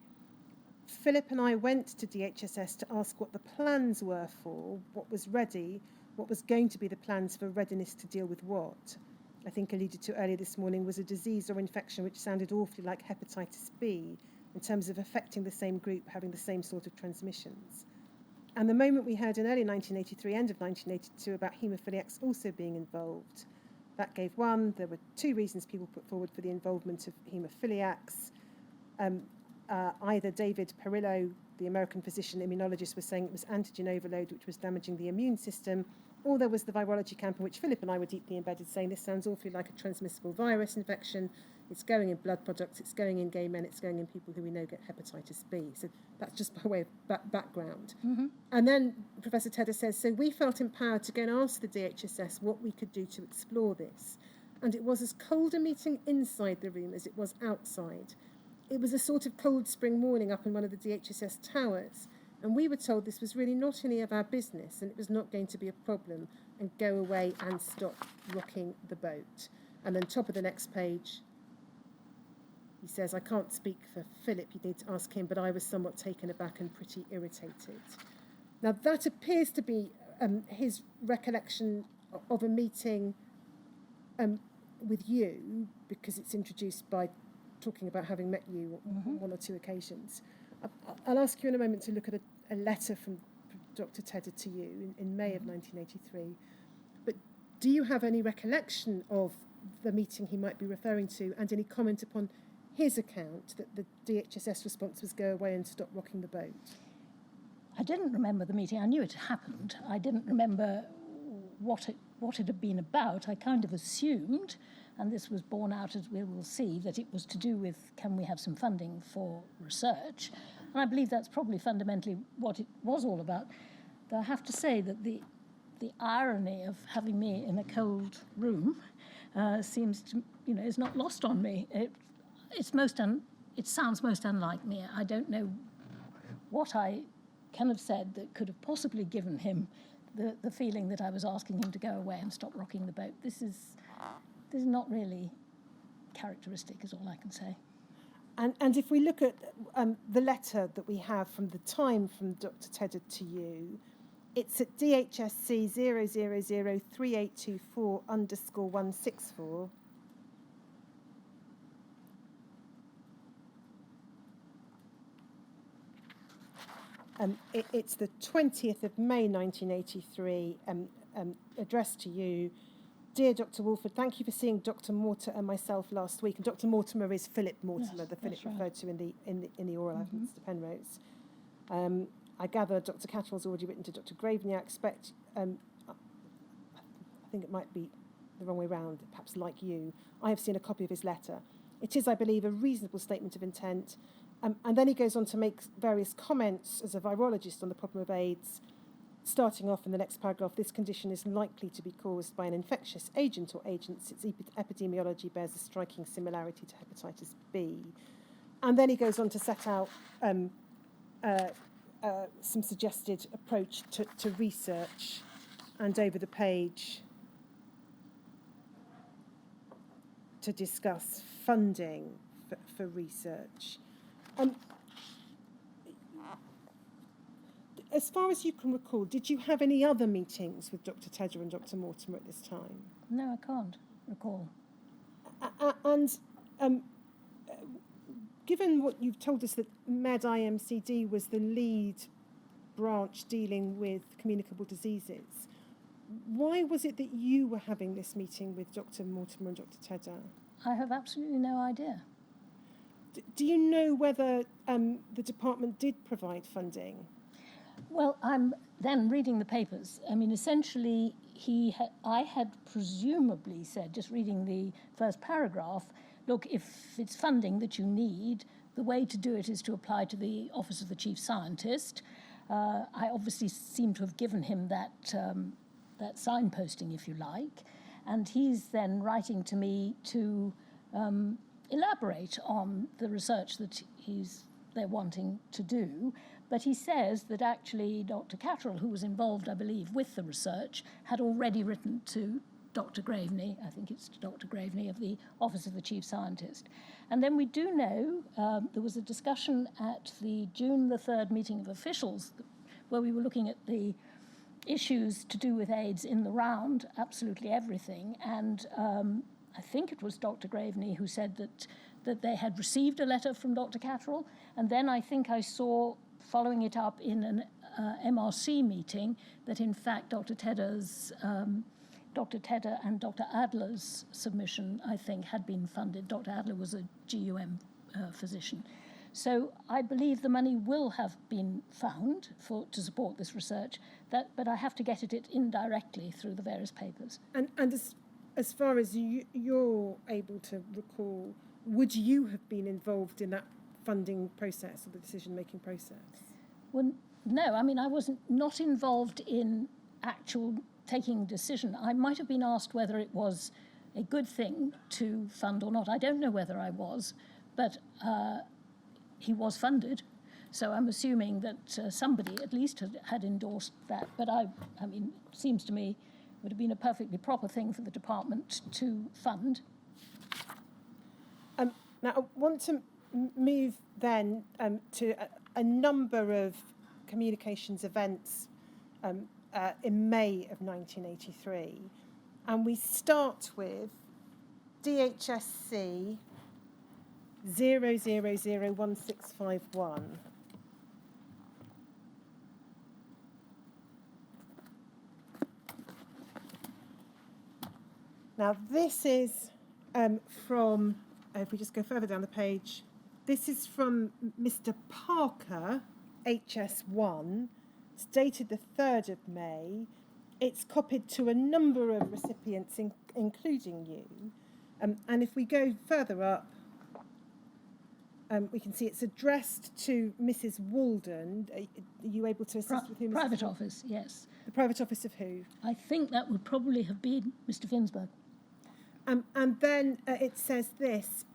Philip and I went to DHSS to ask what the plans were for, what was ready, what was going to be the plans for readiness to deal with what. I think alluded to earlier this morning was a disease or infection which sounded awfully like hepatitis B in terms of affecting the same group, having the same sort of transmissions. And the moment we heard in early 1983, end of 1982, about haemophiliacs also being involved, that gave one. There were two reasons people put forward for the involvement of haemophiliacs. Either David Perillo, the American physician immunologist, was saying it was antigen overload which was damaging the immune system, or there was the virology camp in which Philip and I were deeply embedded, saying this sounds awfully like a transmissible virus infection. It's going in blood products, it's going in gay men, it's going in people who we know get hepatitis B. So that's just by way of background. And then Professor Tedder says, so we felt empowered to go and ask the DHSS what we could do to explore this. And it was as cold a meeting inside the room as it was outside. It was a sort of cold spring morning up in one of the DHSS towers. And we were told this was really not any of our business and it was not going to be a problem, and go away and stop rocking the boat. And then top of the next page, he says, I can't speak for Philip, you need to ask him, but I was somewhat taken aback and pretty irritated. Now that appears to be his recollection of a meeting with you, because it's introduced by talking about having met you on one or two occasions. I'll ask you in a moment to look at a letter from Dr. Tedder to you in May of 1983. But do you have any recollection of the meeting he might be referring to, and any comment upon his account that the DHSS response was go away and stop rocking the boat? I didn't remember the meeting. I knew it happened. I didn't remember what it had been about. I kind of assumed, and this was borne out as we will see, that it was to do with can we have some funding for research. And I believe that's probably fundamentally what it was all about. Though I have to say that the irony of having me in a cold room seems to, is not lost on me. It sounds most unlike me. I don't know what I can have said that could have possibly given him the feeling that I was asking him to go away and stop rocking the boat. This is not really characteristic, is all I can say. And if we look at the letter that we have from the time from Dr. Tedder to you, it's at DHSC 0003824_164. It's the 20th of May 1983, addressed to you. Dear Dr. Walford, thank you for seeing Dr. Mortimer and myself last week. And Dr. Mortimer is Philip Mortimer, Yes, the Philip right. referred to in the oral evidence to Penrose. I gather Dr. Catterall's already written to Dr. Graveney. I expect, I think it might be the wrong way round, perhaps like you. I have seen a copy of his letter. It is, I believe, a reasonable statement of intent. And then he goes on to make various comments as a virologist on the problem of AIDS, starting off in the next paragraph, this condition is likely to be caused by an infectious agent or agents. Its epidemiology bears a striking similarity to hepatitis B. And then he goes on to set out some suggested approach to research. And over the page, to discuss funding for research. As far as you can recall, did you have any other meetings with Dr. Tedder and Dr. Mortimer at this time? No, I can't recall. And given what you've told us that Med-IMCD was the lead branch dealing with communicable diseases, why was it that you were having this meeting with Dr. Mortimer and Dr. Tedder? I have absolutely no idea. Do you know whether the department did provide funding? Well, I'm then reading the papers. I mean, essentially, I had presumably said, just reading the first paragraph, look, if it's funding that you need, the way to do it is to apply to the Office of the Chief Scientist. I obviously seem to have given him that signposting, if you like, and he's then writing to me to elaborate on the research that they're wanting to do. But he says that actually Dr. Catterall, who was involved, I believe, with the research, had already written to Dr. Graveney, I think it's Dr. Graveney of the Office of the Chief Scientist. And then we do know there was a discussion at the June the 3rd meeting of officials where we were looking at the issues to do with AIDS in the round, absolutely everything. And I think it was Dr. Graveney who said that they had received a letter from Dr. Catterall. And then I think I saw, following it up in an MRC meeting, that in fact Dr. Tedder and Dr. Adler's submission, I think, had been funded. Dr. Adler was a GUM physician. So I believe the money will have been found to support this research, but I have to get at it indirectly through the various papers. And as far as you're able to recall, would you have been involved in that funding process or the decision-making process? Well, no, I mean, I was not involved in actual taking a decision. I might have been asked whether it was a good thing to fund or not. I don't know whether I was, but he was funded. So I'm assuming that somebody at least had endorsed that. But I mean, it seems to me it would have been a perfectly proper thing for the department to fund. Now, I want to move then to a number of communications events in May of 1983. And we start with DHSC 0001651. Now, this is from, if we just go further down the page, this is from Mr. Parker, HS1. It's dated the 3rd of May. It's copied to a number of recipients, including you. And if we go further up, we can see it's addressed to Mrs. Walden. Are you able to assist with whom? Private office, yes. The private office of who? I think that would probably have been Mr. Finsberg. And then it says this.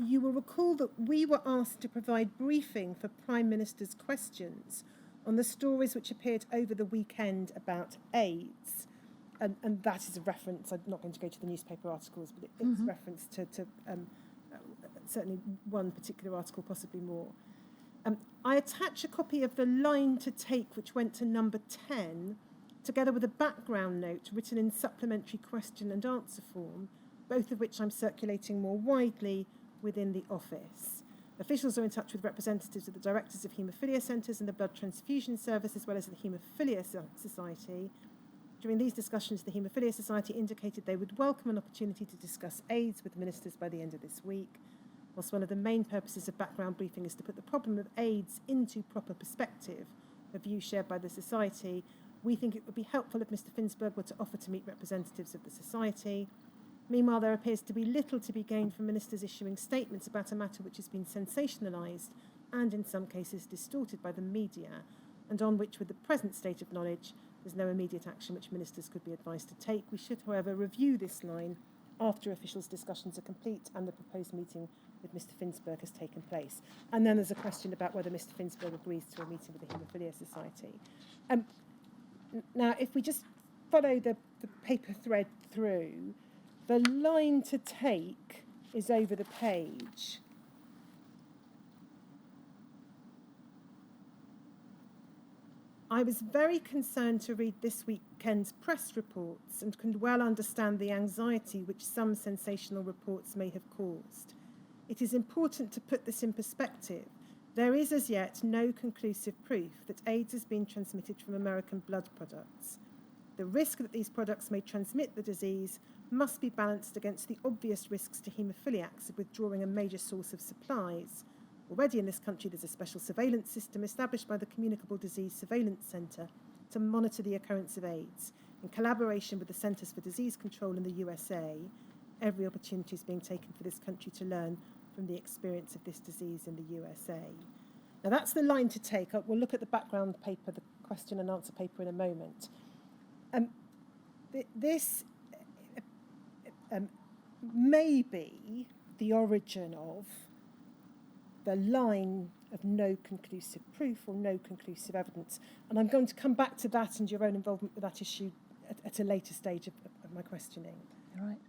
You will recall that we were asked to provide briefing for Prime Minister's questions on the stories which appeared over the weekend about AIDS. And that is a reference, I'm not going to go to the newspaper articles, but it's reference to certainly one particular article, possibly more. I attach a copy of the line to take, which went to number 10, together with a background note written in supplementary question and answer form, both of which I'm circulating more widely within the office. Officials are in touch with representatives of the directors of haemophilia centres and the blood transfusion service, as well as the Haemophilia Society. During these discussions, the Haemophilia Society indicated they would welcome an opportunity to discuss AIDS with ministers by the end of this week. Whilst one of the main purposes of background briefing is to put the problem of AIDS into proper perspective, a view shared by the Society, we think it would be helpful if Mr. Finsberg were to offer to meet representatives of the Society. Meanwhile, there appears to be little to be gained from ministers issuing statements about a matter which has been sensationalised and, in some cases, distorted by the media, and on which, with the present state of knowledge, there's no immediate action which ministers could be advised to take. We should, however, review this line after officials' discussions are complete and the proposed meeting with Mr. Finsberg has taken place. And then there's a question about whether Mr. Finsberg agrees to a meeting with the Haemophilia Society. Now, if we just follow the paper thread through, the line to take is over the page. I was very concerned to read this weekend's press reports and can well understand the anxiety which some sensational reports may have caused. It is important to put this in perspective. There is as yet no conclusive proof that AIDS has been transmitted from American blood products. The risk that these products may transmit the disease must be balanced against the obvious risks to haemophiliacs of withdrawing a major source of supplies. Already in this country, there's a special surveillance system established by the Communicable Disease Surveillance Centre to monitor the occurrence of AIDS. In collaboration with the Centres for Disease Control in the USA, every opportunity is being taken for this country to learn from the experience of this disease in the USA. Now, that's the line to take. We'll look at the background paper, the question and answer paper in a moment. This may be the origin of the line of no conclusive proof or no conclusive evidence. And I'm going to come back to that and your own involvement with that issue at a later stage of my questioning. All right.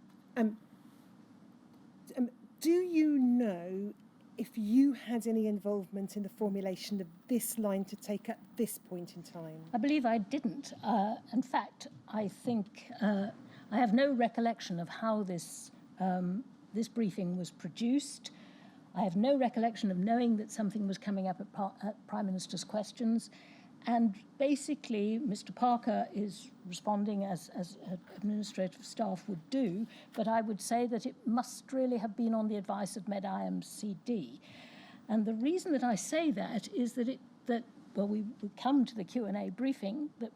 Do you know if you had any involvement in the formulation of this line to take at this point in time? I believe I didn't. In fact, I think I have no recollection of how this briefing was produced. I have no recollection of knowing that something was coming up at Prime Minister's questions. And basically, Mr. Parker is responding as administrative staff would do, but I would say that it must really have been on the advice of MedIMCD. And the reason that I say that is that we come to the Q&A briefing that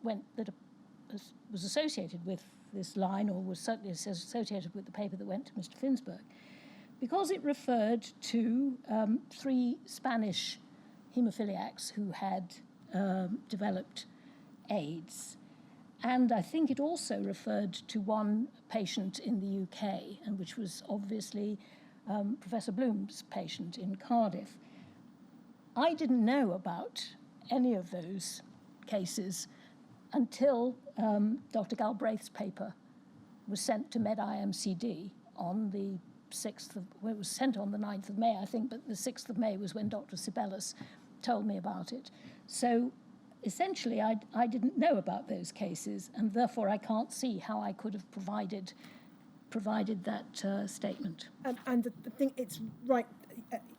was associated with this line, or was certainly associated with the paper that went to Mr. Finsberg, because it referred to 3 Spanish haemophiliacs who had developed AIDS. And I think it also referred to one patient in the UK, and which was obviously Professor Bloom's patient in Cardiff. I didn't know about any of those cases until Dr. Galbraith's paper was sent to MedIMCD on the 6th of, well, it was sent on the 9th of May, I think, but the 6th of May was when Dr. Sibelius told me about it. So essentially, I didn't know about those cases, and therefore I can't see how I could have provided that statement. And I think it's right,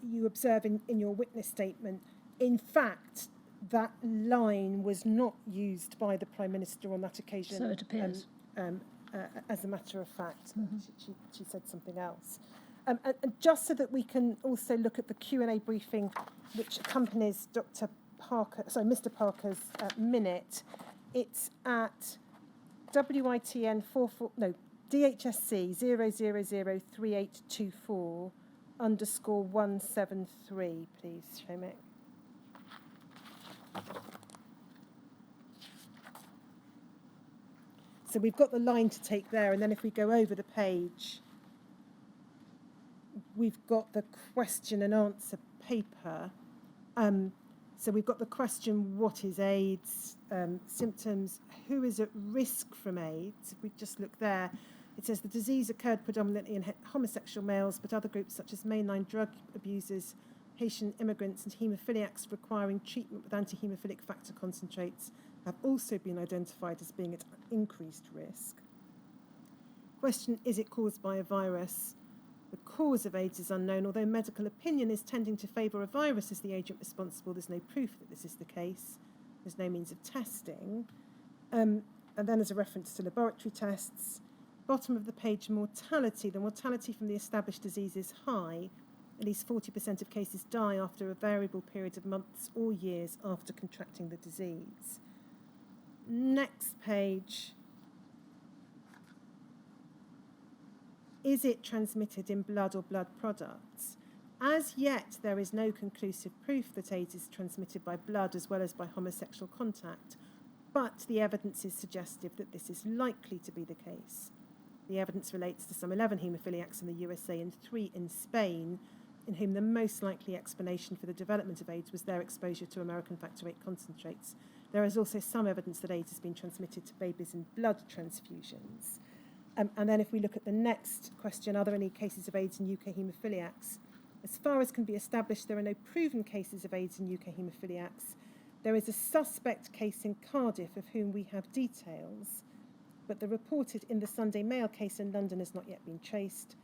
you observe in your witness statement, in fact, that line was not used by the Prime Minister on that occasion. So it appears. As a matter of fact, she said something else. And just so that we can also look at the Q&A briefing which accompanies Mr. Parker's minute, it's at WITN DHSC 0003824_173, please, Shomik. So we've got the line to take there, and then if we go over the page, we've got the question and answer paper. So we've got the question, what is AIDS? Symptoms, who is at risk from AIDS? If we just look there, it says the disease occurred predominantly in homosexual males, but other groups such as mainline drug abusers, Haitian immigrants and haemophiliacs requiring treatment with anti-haemophilic factor concentrates have also been identified as being at increased risk. Question, is it caused by a virus? The cause of AIDS is unknown, although medical opinion is tending to favour a virus as the agent responsible. There's no proof that this is the case. There's no means of testing. And then there's a reference to laboratory tests. Bottom of the page, mortality. The mortality from the established disease is high. At least 40% of cases die after a variable period of months or years after contracting the disease. Next page. Is it transmitted in blood or blood products? As yet, there is no conclusive proof that AIDS is transmitted by blood as well as by homosexual contact, but the evidence is suggestive that this is likely to be the case. The evidence relates to some 11 haemophiliacs in the USA and 3 in Spain, in whom the most likely explanation for the development of AIDS was their exposure to American factor VIII concentrates. There is also some evidence that AIDS has been transmitted to babies in blood transfusions. And then if we look at the next question, are there any cases of AIDS in UK haemophiliacs? As far as can be established, there are no proven cases of AIDS in UK haemophiliacs. There is a suspect case in Cardiff of whom we have details, but the reported in the Sunday Mail case in London has not yet been traced.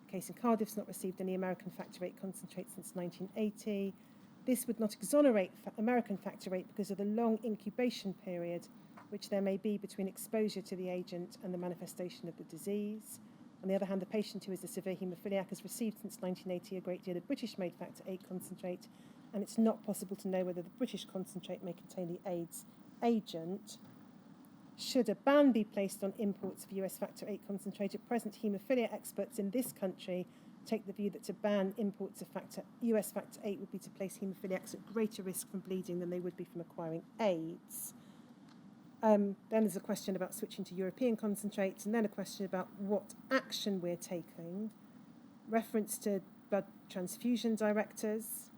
The case in Cardiff has not received any American factor VIII concentrate since 1980. This would not exonerate American factor VIII because of the long incubation period which there may be between exposure to the agent and the manifestation of the disease. On the other hand, the patient who is a severe haemophiliac has received since 1980 a great deal of British-made factor VIII concentrate, and it's not possible to know whether the British concentrate may contain the AIDS agent. Should a ban be placed on imports of US factor VIII concentrate, at present haemophilia experts in this country take the view that to ban imports of US factor VIII would be to place haemophiliacs at greater risk from bleeding than they would be from acquiring AIDS. Then there's a question about switching to European concentrates, and then a question about what action we're taking. Reference to blood transfusion directors.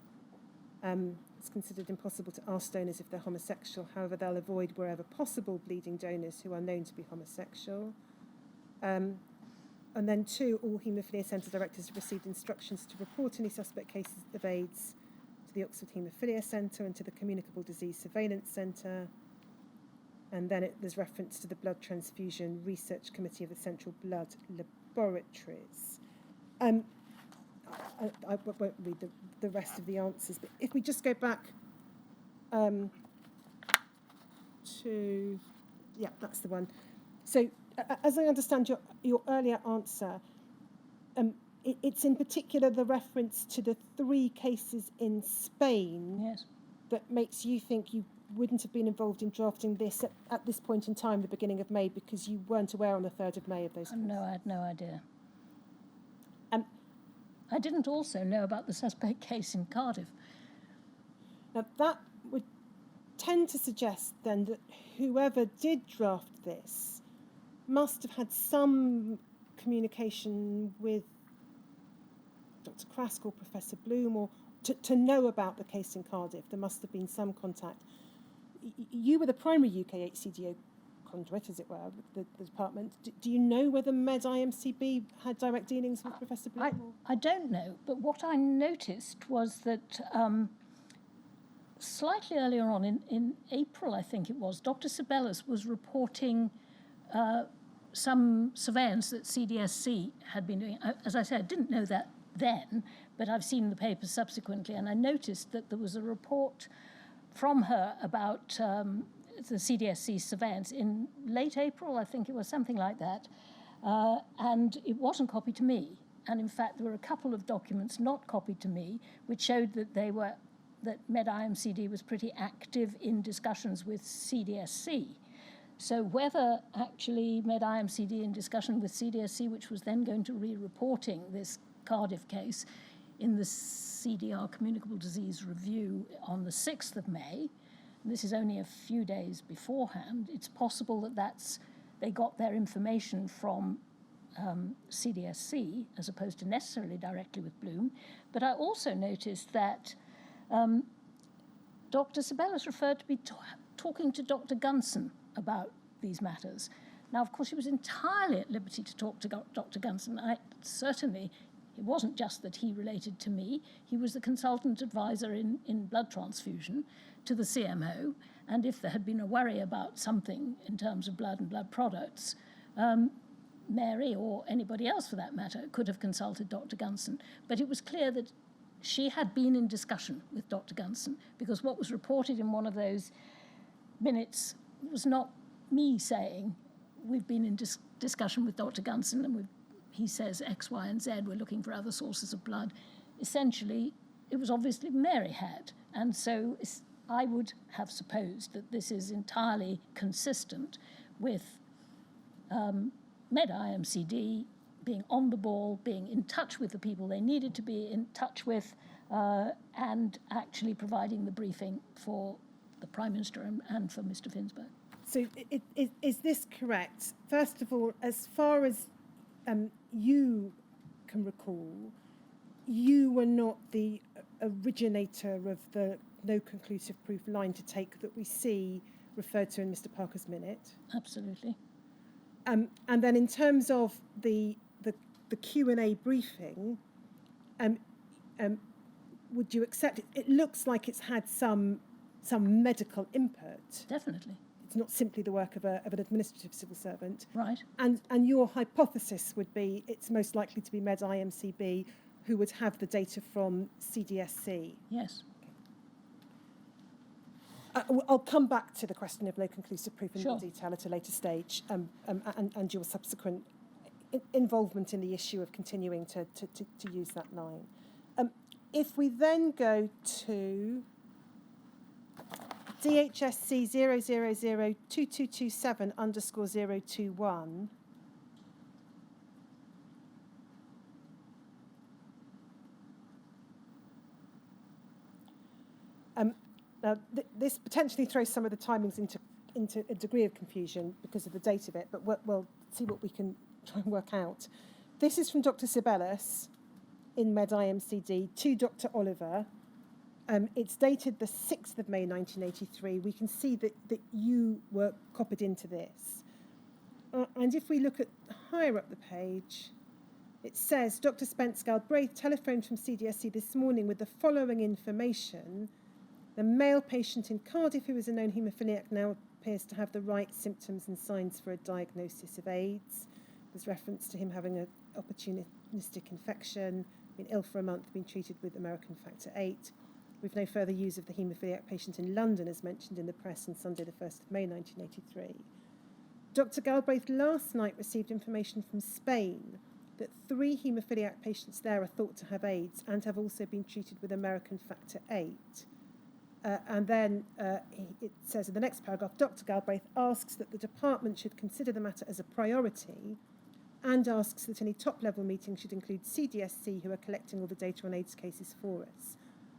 It's considered impossible to ask donors if they're homosexual. However, they'll avoid wherever possible bleeding donors who are known to be homosexual. And then 2, all haemophilia centre directors have received instructions to report any suspect cases of AIDS to the Oxford Haemophilia Centre and to the Communicable Disease Surveillance Centre. And then there's reference to the Blood Transfusion Research Committee of the Central Blood Laboratories. I won't read the rest of the answers, but if we just go back to, yeah, that's the one. So as I understand your earlier answer, it's in particular the reference to the 3 cases in Spain Yes. that makes you think wouldn't have been involved in drafting this at this point in time, the beginning of May, because you weren't aware on the 3rd of May of those cases? No, I had no idea. Um, I didn't also know about the suspect case in Cardiff. Now, that would tend to suggest then that whoever did draft this must have had some communication with Dr. Crask or Professor Bloom, or to know about the case in Cardiff. There must have been some contact. You were the primary UK HCDO conduit, as it were, with the department. Do you know whether Med IMCB had direct dealings with Professor Bloom? I don't know, but what I noticed was that slightly earlier on, in April, I think it was, Dr. Sibelius was reporting some surveillance that CDSC had been doing. As I said, I didn't know that then, but I've seen the papers subsequently, and I noticed that there was a report from her about the CDSC surveillance in late April, I think it was, something like that, and it wasn't copied to me. And in fact, there were a couple of documents not copied to me, which showed that that Med IMCD was pretty active in discussions with CDSC. So whether actually Med IMCD in discussion with CDSC, which was then going to re-reporting this Cardiff case in the CDR Communicable Disease Review on the 6th of May, and this is only a few days beforehand, it's possible that they got their information from CDSC as opposed to necessarily directly with Bloom. But I also noticed that Dr. Sibelius referred to me talking to Dr. Gunson about these matters. Now, of course, he was entirely at liberty to talk to Dr. Gunson. It wasn't just that he related to me. He was the consultant advisor in blood transfusion to the CMO, and if there had been a worry about something in terms of blood and blood products, Mary, or anybody else for that matter, could have consulted Dr. Gunson. But it was clear that she had been in discussion with Dr. Gunson, because what was reported in one of those minutes was not me saying, we've been in discussion with Dr. Gunson and he says X, Y, and Z, we're looking for other sources of blood. Essentially, it was obviously Mary had. And so I would have supposed that this is entirely consistent with Med IMCD being on the ball, being in touch with the people they needed to be in touch with, and actually providing the briefing for the Prime Minister and for Mr. Finsberg. So is this correct? First of all, as far as you can recall, you were not the originator of the no conclusive proof line to take that we see referred to in Mr. Parker's minute. Absolutely. And then in terms of the Q&A briefing, would you accept it? It looks like it's had some medical input. Definitely. It's not simply the work of an administrative civil servant. Right. And your hypothesis would be it's most likely to be Med IMCB who would have the data from CDSC. Yes. I'll come back to the question of no conclusive proof in Sure. more detail at a later stage, and your subsequent involvement in the issue of continuing to use that line. If we then go to DHSC 0002227_021, now this potentially throws some of the timings into a degree of confusion because of the date of it, but we'll see what we can try and work out. This is from Dr. Sibelius in Med IMCD to Dr. Oliver. It's dated the 6th of May 1983. We can see that you were copied into this. And if we look at higher up the page, it says, Dr. Spence Galbraith telephoned from CDSC this morning with the following information. The male patient in Cardiff who is a known haemophiliac now appears to have the right symptoms and signs for a diagnosis of AIDS. There's reference to him having an opportunistic infection, been ill for a month, been treated with American factor 8. We've no further use of the haemophiliac patient in London, as mentioned in the press on Sunday the 1st of May 1983. Dr. Galbraith last night received information from Spain that 3 haemophiliac patients there are thought to have AIDS and have also been treated with American factor 8. And then it says in the next paragraph, Dr. Galbraith asks that the department should consider the matter as a priority and asks that any top-level meeting should include CDSC, who are collecting all the data on AIDS cases for us.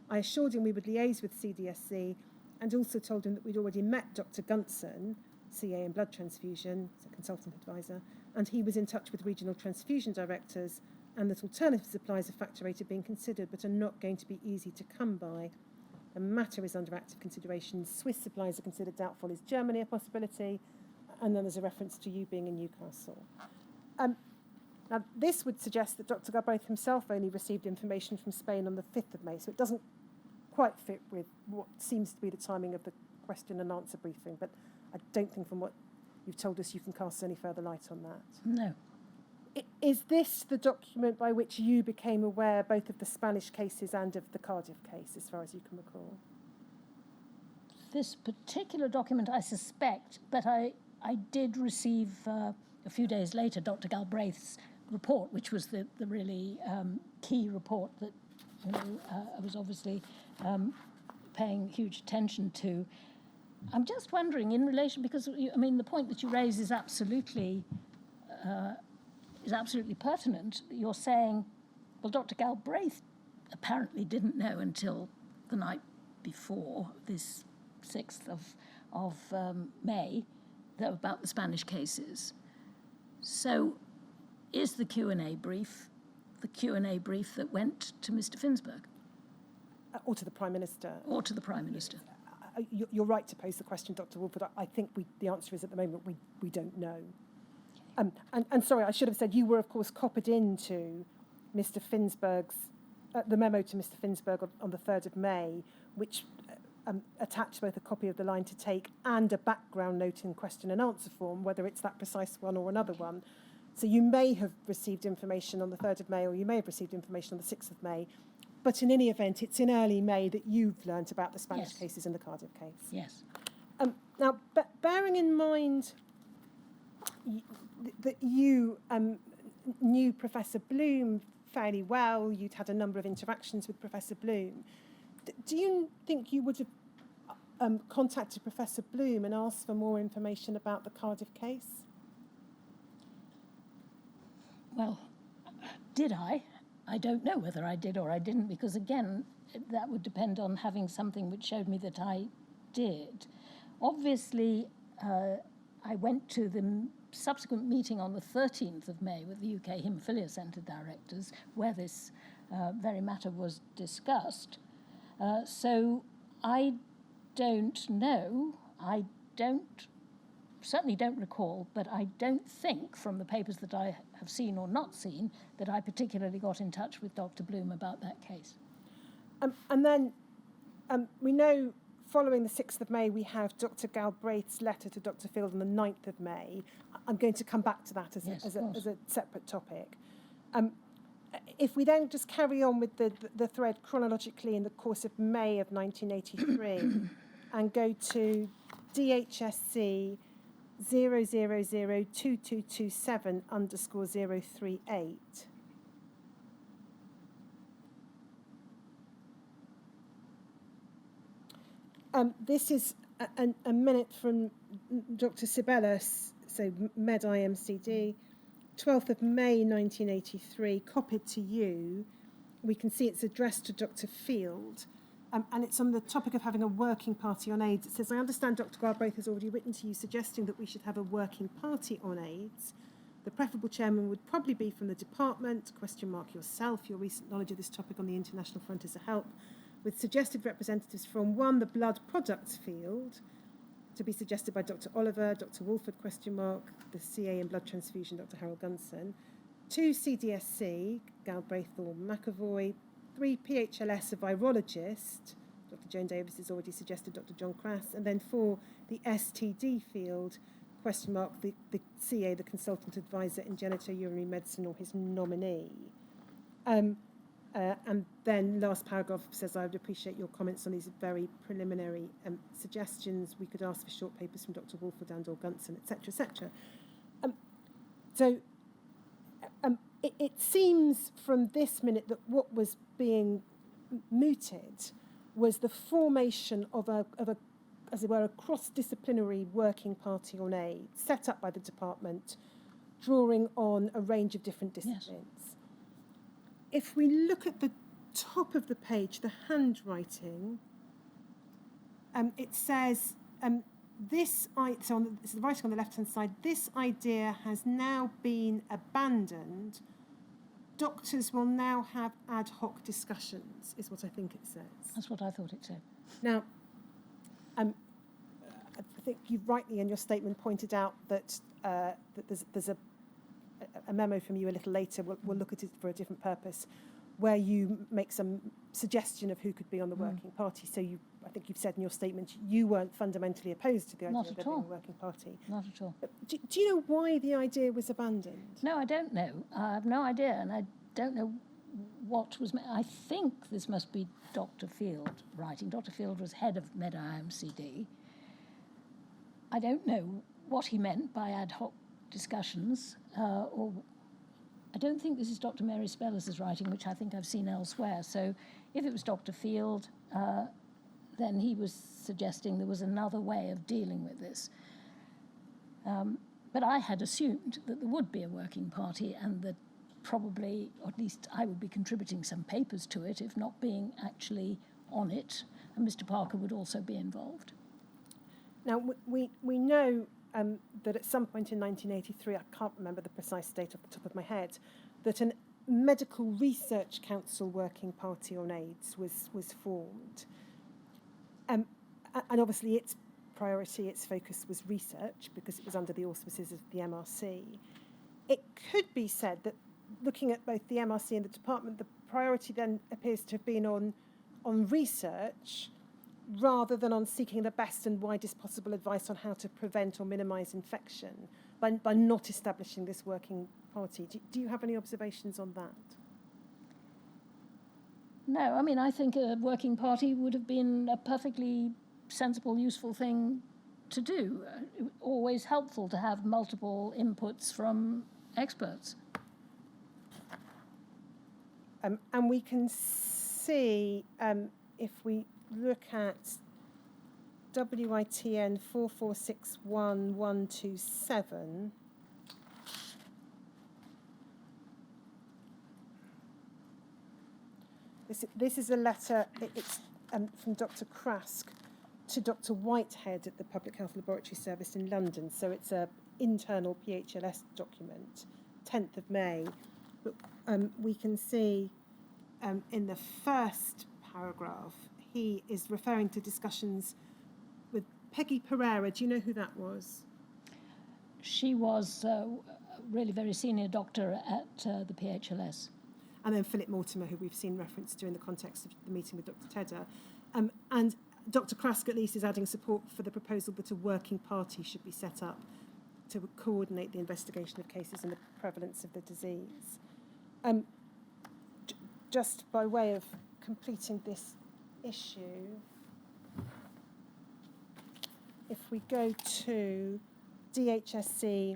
I assured him we would liaise with CDSC and also told him that we'd already met Dr. Gunson, CA in blood transfusion, a consultant advisor, and he was in touch with regional transfusion directors, and that alternative supplies of factor VIII are being considered but are not going to be easy to come by. The matter is under active consideration. Swiss supplies are considered doubtful. Is Germany a possibility? And then there's a reference to you being in Newcastle. Now, this would suggest that Dr. Galbraith himself only received information from Spain on the 5th of May, so it doesn't quite fit with what seems to be the timing of the question and answer briefing, but I don't think from what you've told us you can cast any further light on that. No. Is this the document by which you became aware both of the Spanish cases and of the Cardiff case, as far as you can recall? This particular document, I suspect, but I did receive a few days later Dr. Galbraith's report, which was the really key report that I was obviously paying huge attention to. I'm just wondering, in relation, because the point that you raise is absolutely pertinent. You're saying, well, Dr. Galbraith apparently didn't know until the night before, this 6th of May, about the Spanish cases. So is the Q&A brief the Q&A brief that went to Mr. Finsberg? Or to the Prime Minister? Or to the Prime Minister. You're right to pose the question, Dr. Walford. I think the answer is at the moment we don't know. And sorry, I should have said you were, of course, copied into Mr. Finsberg's, the memo to Mr. Finsberg on the 3rd of May, which attached both a copy of the line to take and a background note in question and answer form, whether it's that precise one or another one. So you may have received information on the 3rd of May, or you may have received information on the 6th of May. But in any event, it's in early May that you've learnt about the Spanish cases and the Cardiff case. Yes. Now, bearing in mind that you knew Professor Bloom fairly well, you'd had a number of interactions with Professor Bloom, do you think you would have contacted Professor Bloom and asked for more information about the Cardiff case? Well, did I? I don't know whether I did or I didn't, because, again, that would depend on having something which showed me that I did. Obviously, I went to the subsequent meeting on the 13th of May with the UK Haemophilia Centre directors, where this very matter was discussed. So I don't know. I certainly don't recall, but I don't think from the papers that I have seen or not seen that I particularly got in touch with Dr. Bloom about that case. And then we know following the 6th of May we have Dr. Galbraith's letter to Dr. Field on the 9th of May. I'm going to come back to that as a separate topic. If we then just carry on with the thread chronologically in the course of May of 1983 and go to DHSC 0002227_038. This is a minute from Dr. Sibelius, so Med IMCD, 12th of May 1983, copied to you. We can see it's addressed to Dr. Field. And it's on the topic of having a working party on AIDS. It says, I understand Dr. Galbraith has already written to you suggesting that we should have a working party on AIDS. The preferable chairman would probably be from the department, yourself, your recent knowledge of this topic on the international front is a help, with suggested representatives from 1, the blood products field, to be suggested by Dr. Oliver, Dr. Walford, the CA in blood transfusion, Dr. Harold Gunson, 2, CDSC, Galbraith or McAvoy, 3, PHLS, a virologist, Dr. Joan Davis has already suggested Dr. John Crass, and then 4, the STD field, the CA, the consultant advisor in genitourinary medicine or his nominee. And then last paragraph says, I would appreciate your comments on these very preliminary suggestions. We could ask for short papers from Dr. Walford and or Gunson, etc., etc. It seems from this minute that what was being mooted was the formation of a as it were, a cross-disciplinary working party on AIDS set up by the department, drawing on a range of different disciplines. Yes. If we look at the top of the page, the handwriting, it says, this is the writing on the left-hand side, this idea has now been abandoned. Doctors will now have ad hoc discussions, is what I think it says. That's what I thought it said. Now, I think you rightly in your statement pointed out that there's a memo from you a little later, we'll look at it for a different purpose, where you make some suggestion of who could be on the working party. So I think you've said in your statement you weren't fundamentally opposed to the idea of there being a working party. Not at all. Do you know why the idea was abandoned? No, I don't know. I have no idea, and I don't know what was... I think this must be Dr. Field writing. Dr. Field was head of Med-IMCD. I don't know what he meant by ad hoc discussions, or I don't think this is Dr. Mary Speller's writing, which I think I've seen elsewhere. So if it was Dr. Field, then he was suggesting there was another way of dealing with this. But I had assumed that there would be a working party and that probably, or at least I would be contributing some papers to it, if not being actually on it, and Mr. Parker would also be involved. Now, we know that at some point in 1983, I can't remember the precise date off the top of my head, that a Medical Research Council working party on AIDS was formed. And obviously its priority, its focus was research because it was under the auspices of the MRC. It could be said that looking at both the MRC and the department, the priority then appears to have been on research rather than on seeking the best and widest possible advice on how to prevent or minimise infection by not establishing this working party. Do you have any observations on that? No, I mean, I think a working party would have been a perfectly sensible, useful thing to do. Always helpful to have multiple inputs from experts. And we can see, if we look at WITN 4461127, this is a letter, it's from Dr. Krask to Dr. Whitehead at the Public Health Laboratory Service in London. So it's an internal PHLS document, 10th of May. But we can see in the first paragraph, he is referring to discussions with Peggy Pereira. Do you know who that was? She was a really very senior doctor at the PHLS. And then Philip Mortimer, who we've seen reference to in the context of the meeting with Dr. Tedder. And Dr. Krask, at least, is adding support for the proposal that a working party should be set up to coordinate the investigation of cases and the prevalence of the disease. Just by way of completing this issue, if we go to DHSC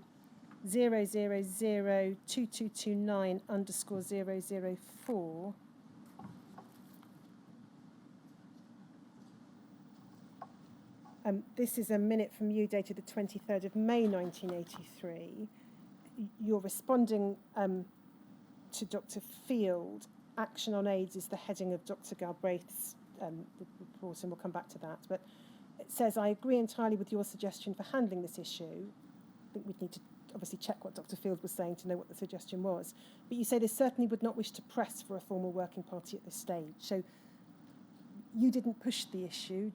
0002229_004, this is a minute from you dated the 23rd of May 1983. You're responding to Dr. Field. Action on AIDS is the heading of Dr. Galbraith's report, and we'll come back to that. But it says, I agree entirely with your suggestion for handling this issue. I think we'd need to obviously check what Dr. Field was saying to know what the suggestion was. But you say they certainly would not wish to press for a formal working party at this stage. So you didn't push the issue.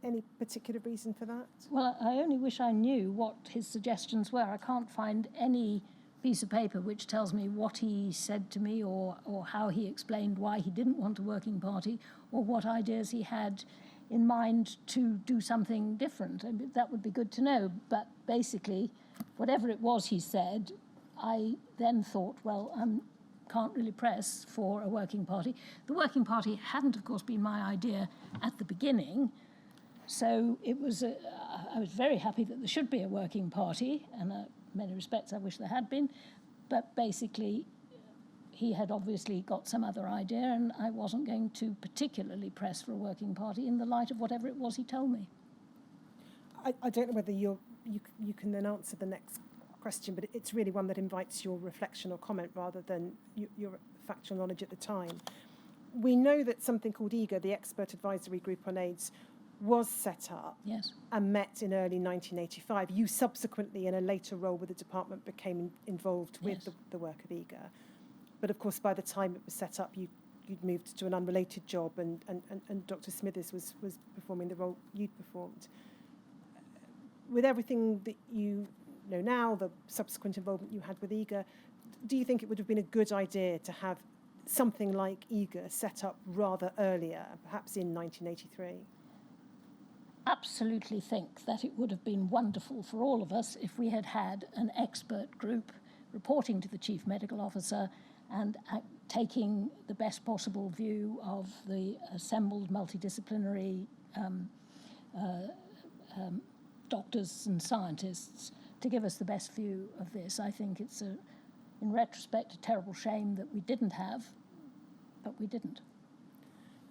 Any particular reason for that? Well, I only wish I knew what his suggestions were. I can't find any piece of paper which tells me what he said to me or how he explained why he didn't want a working party or what ideas he had in mind to do something different. I mean, that would be good to know. But basically, whatever it was he said, I then thought, well, I can't really press for a working party. The working party hadn't, of course, been my idea at the beginning. So it was I was very happy that there should be a working party, and in many respects I wish there had been. But basically, he had obviously got some other idea, and I wasn't going to particularly press for a working party in the light of whatever it was he told me. I don't know whether you can then answer the next question, but it's really one that invites your reflection or comment rather than your factual knowledge at the time. We know that something called EAGA, the Expert Advisory Group on AIDS, was set up Yes. and met in early 1985. You subsequently, in a later role with the department, became involved with Yes. the work of EAGA. But of course, by the time it was set up, you'd moved to an unrelated job, and Dr. Smithers was performing the role you'd performed. With everything that you know now, the subsequent involvement you had with EAGA, do you think it would have been a good idea to have something like EAGA set up rather earlier, perhaps in 1983? Absolutely think that it would have been wonderful for all of us if we had had an expert group reporting to the Chief Medical Officer and taking the best possible view of the assembled multidisciplinary doctors and scientists to give us the best view of this. I think it's, in retrospect, a terrible shame that we didn't have, but we didn't.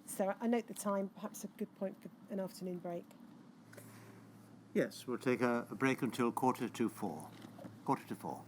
Sarah, I note the time, perhaps a good point for an afternoon break. Yes, we'll take a break until 4:45.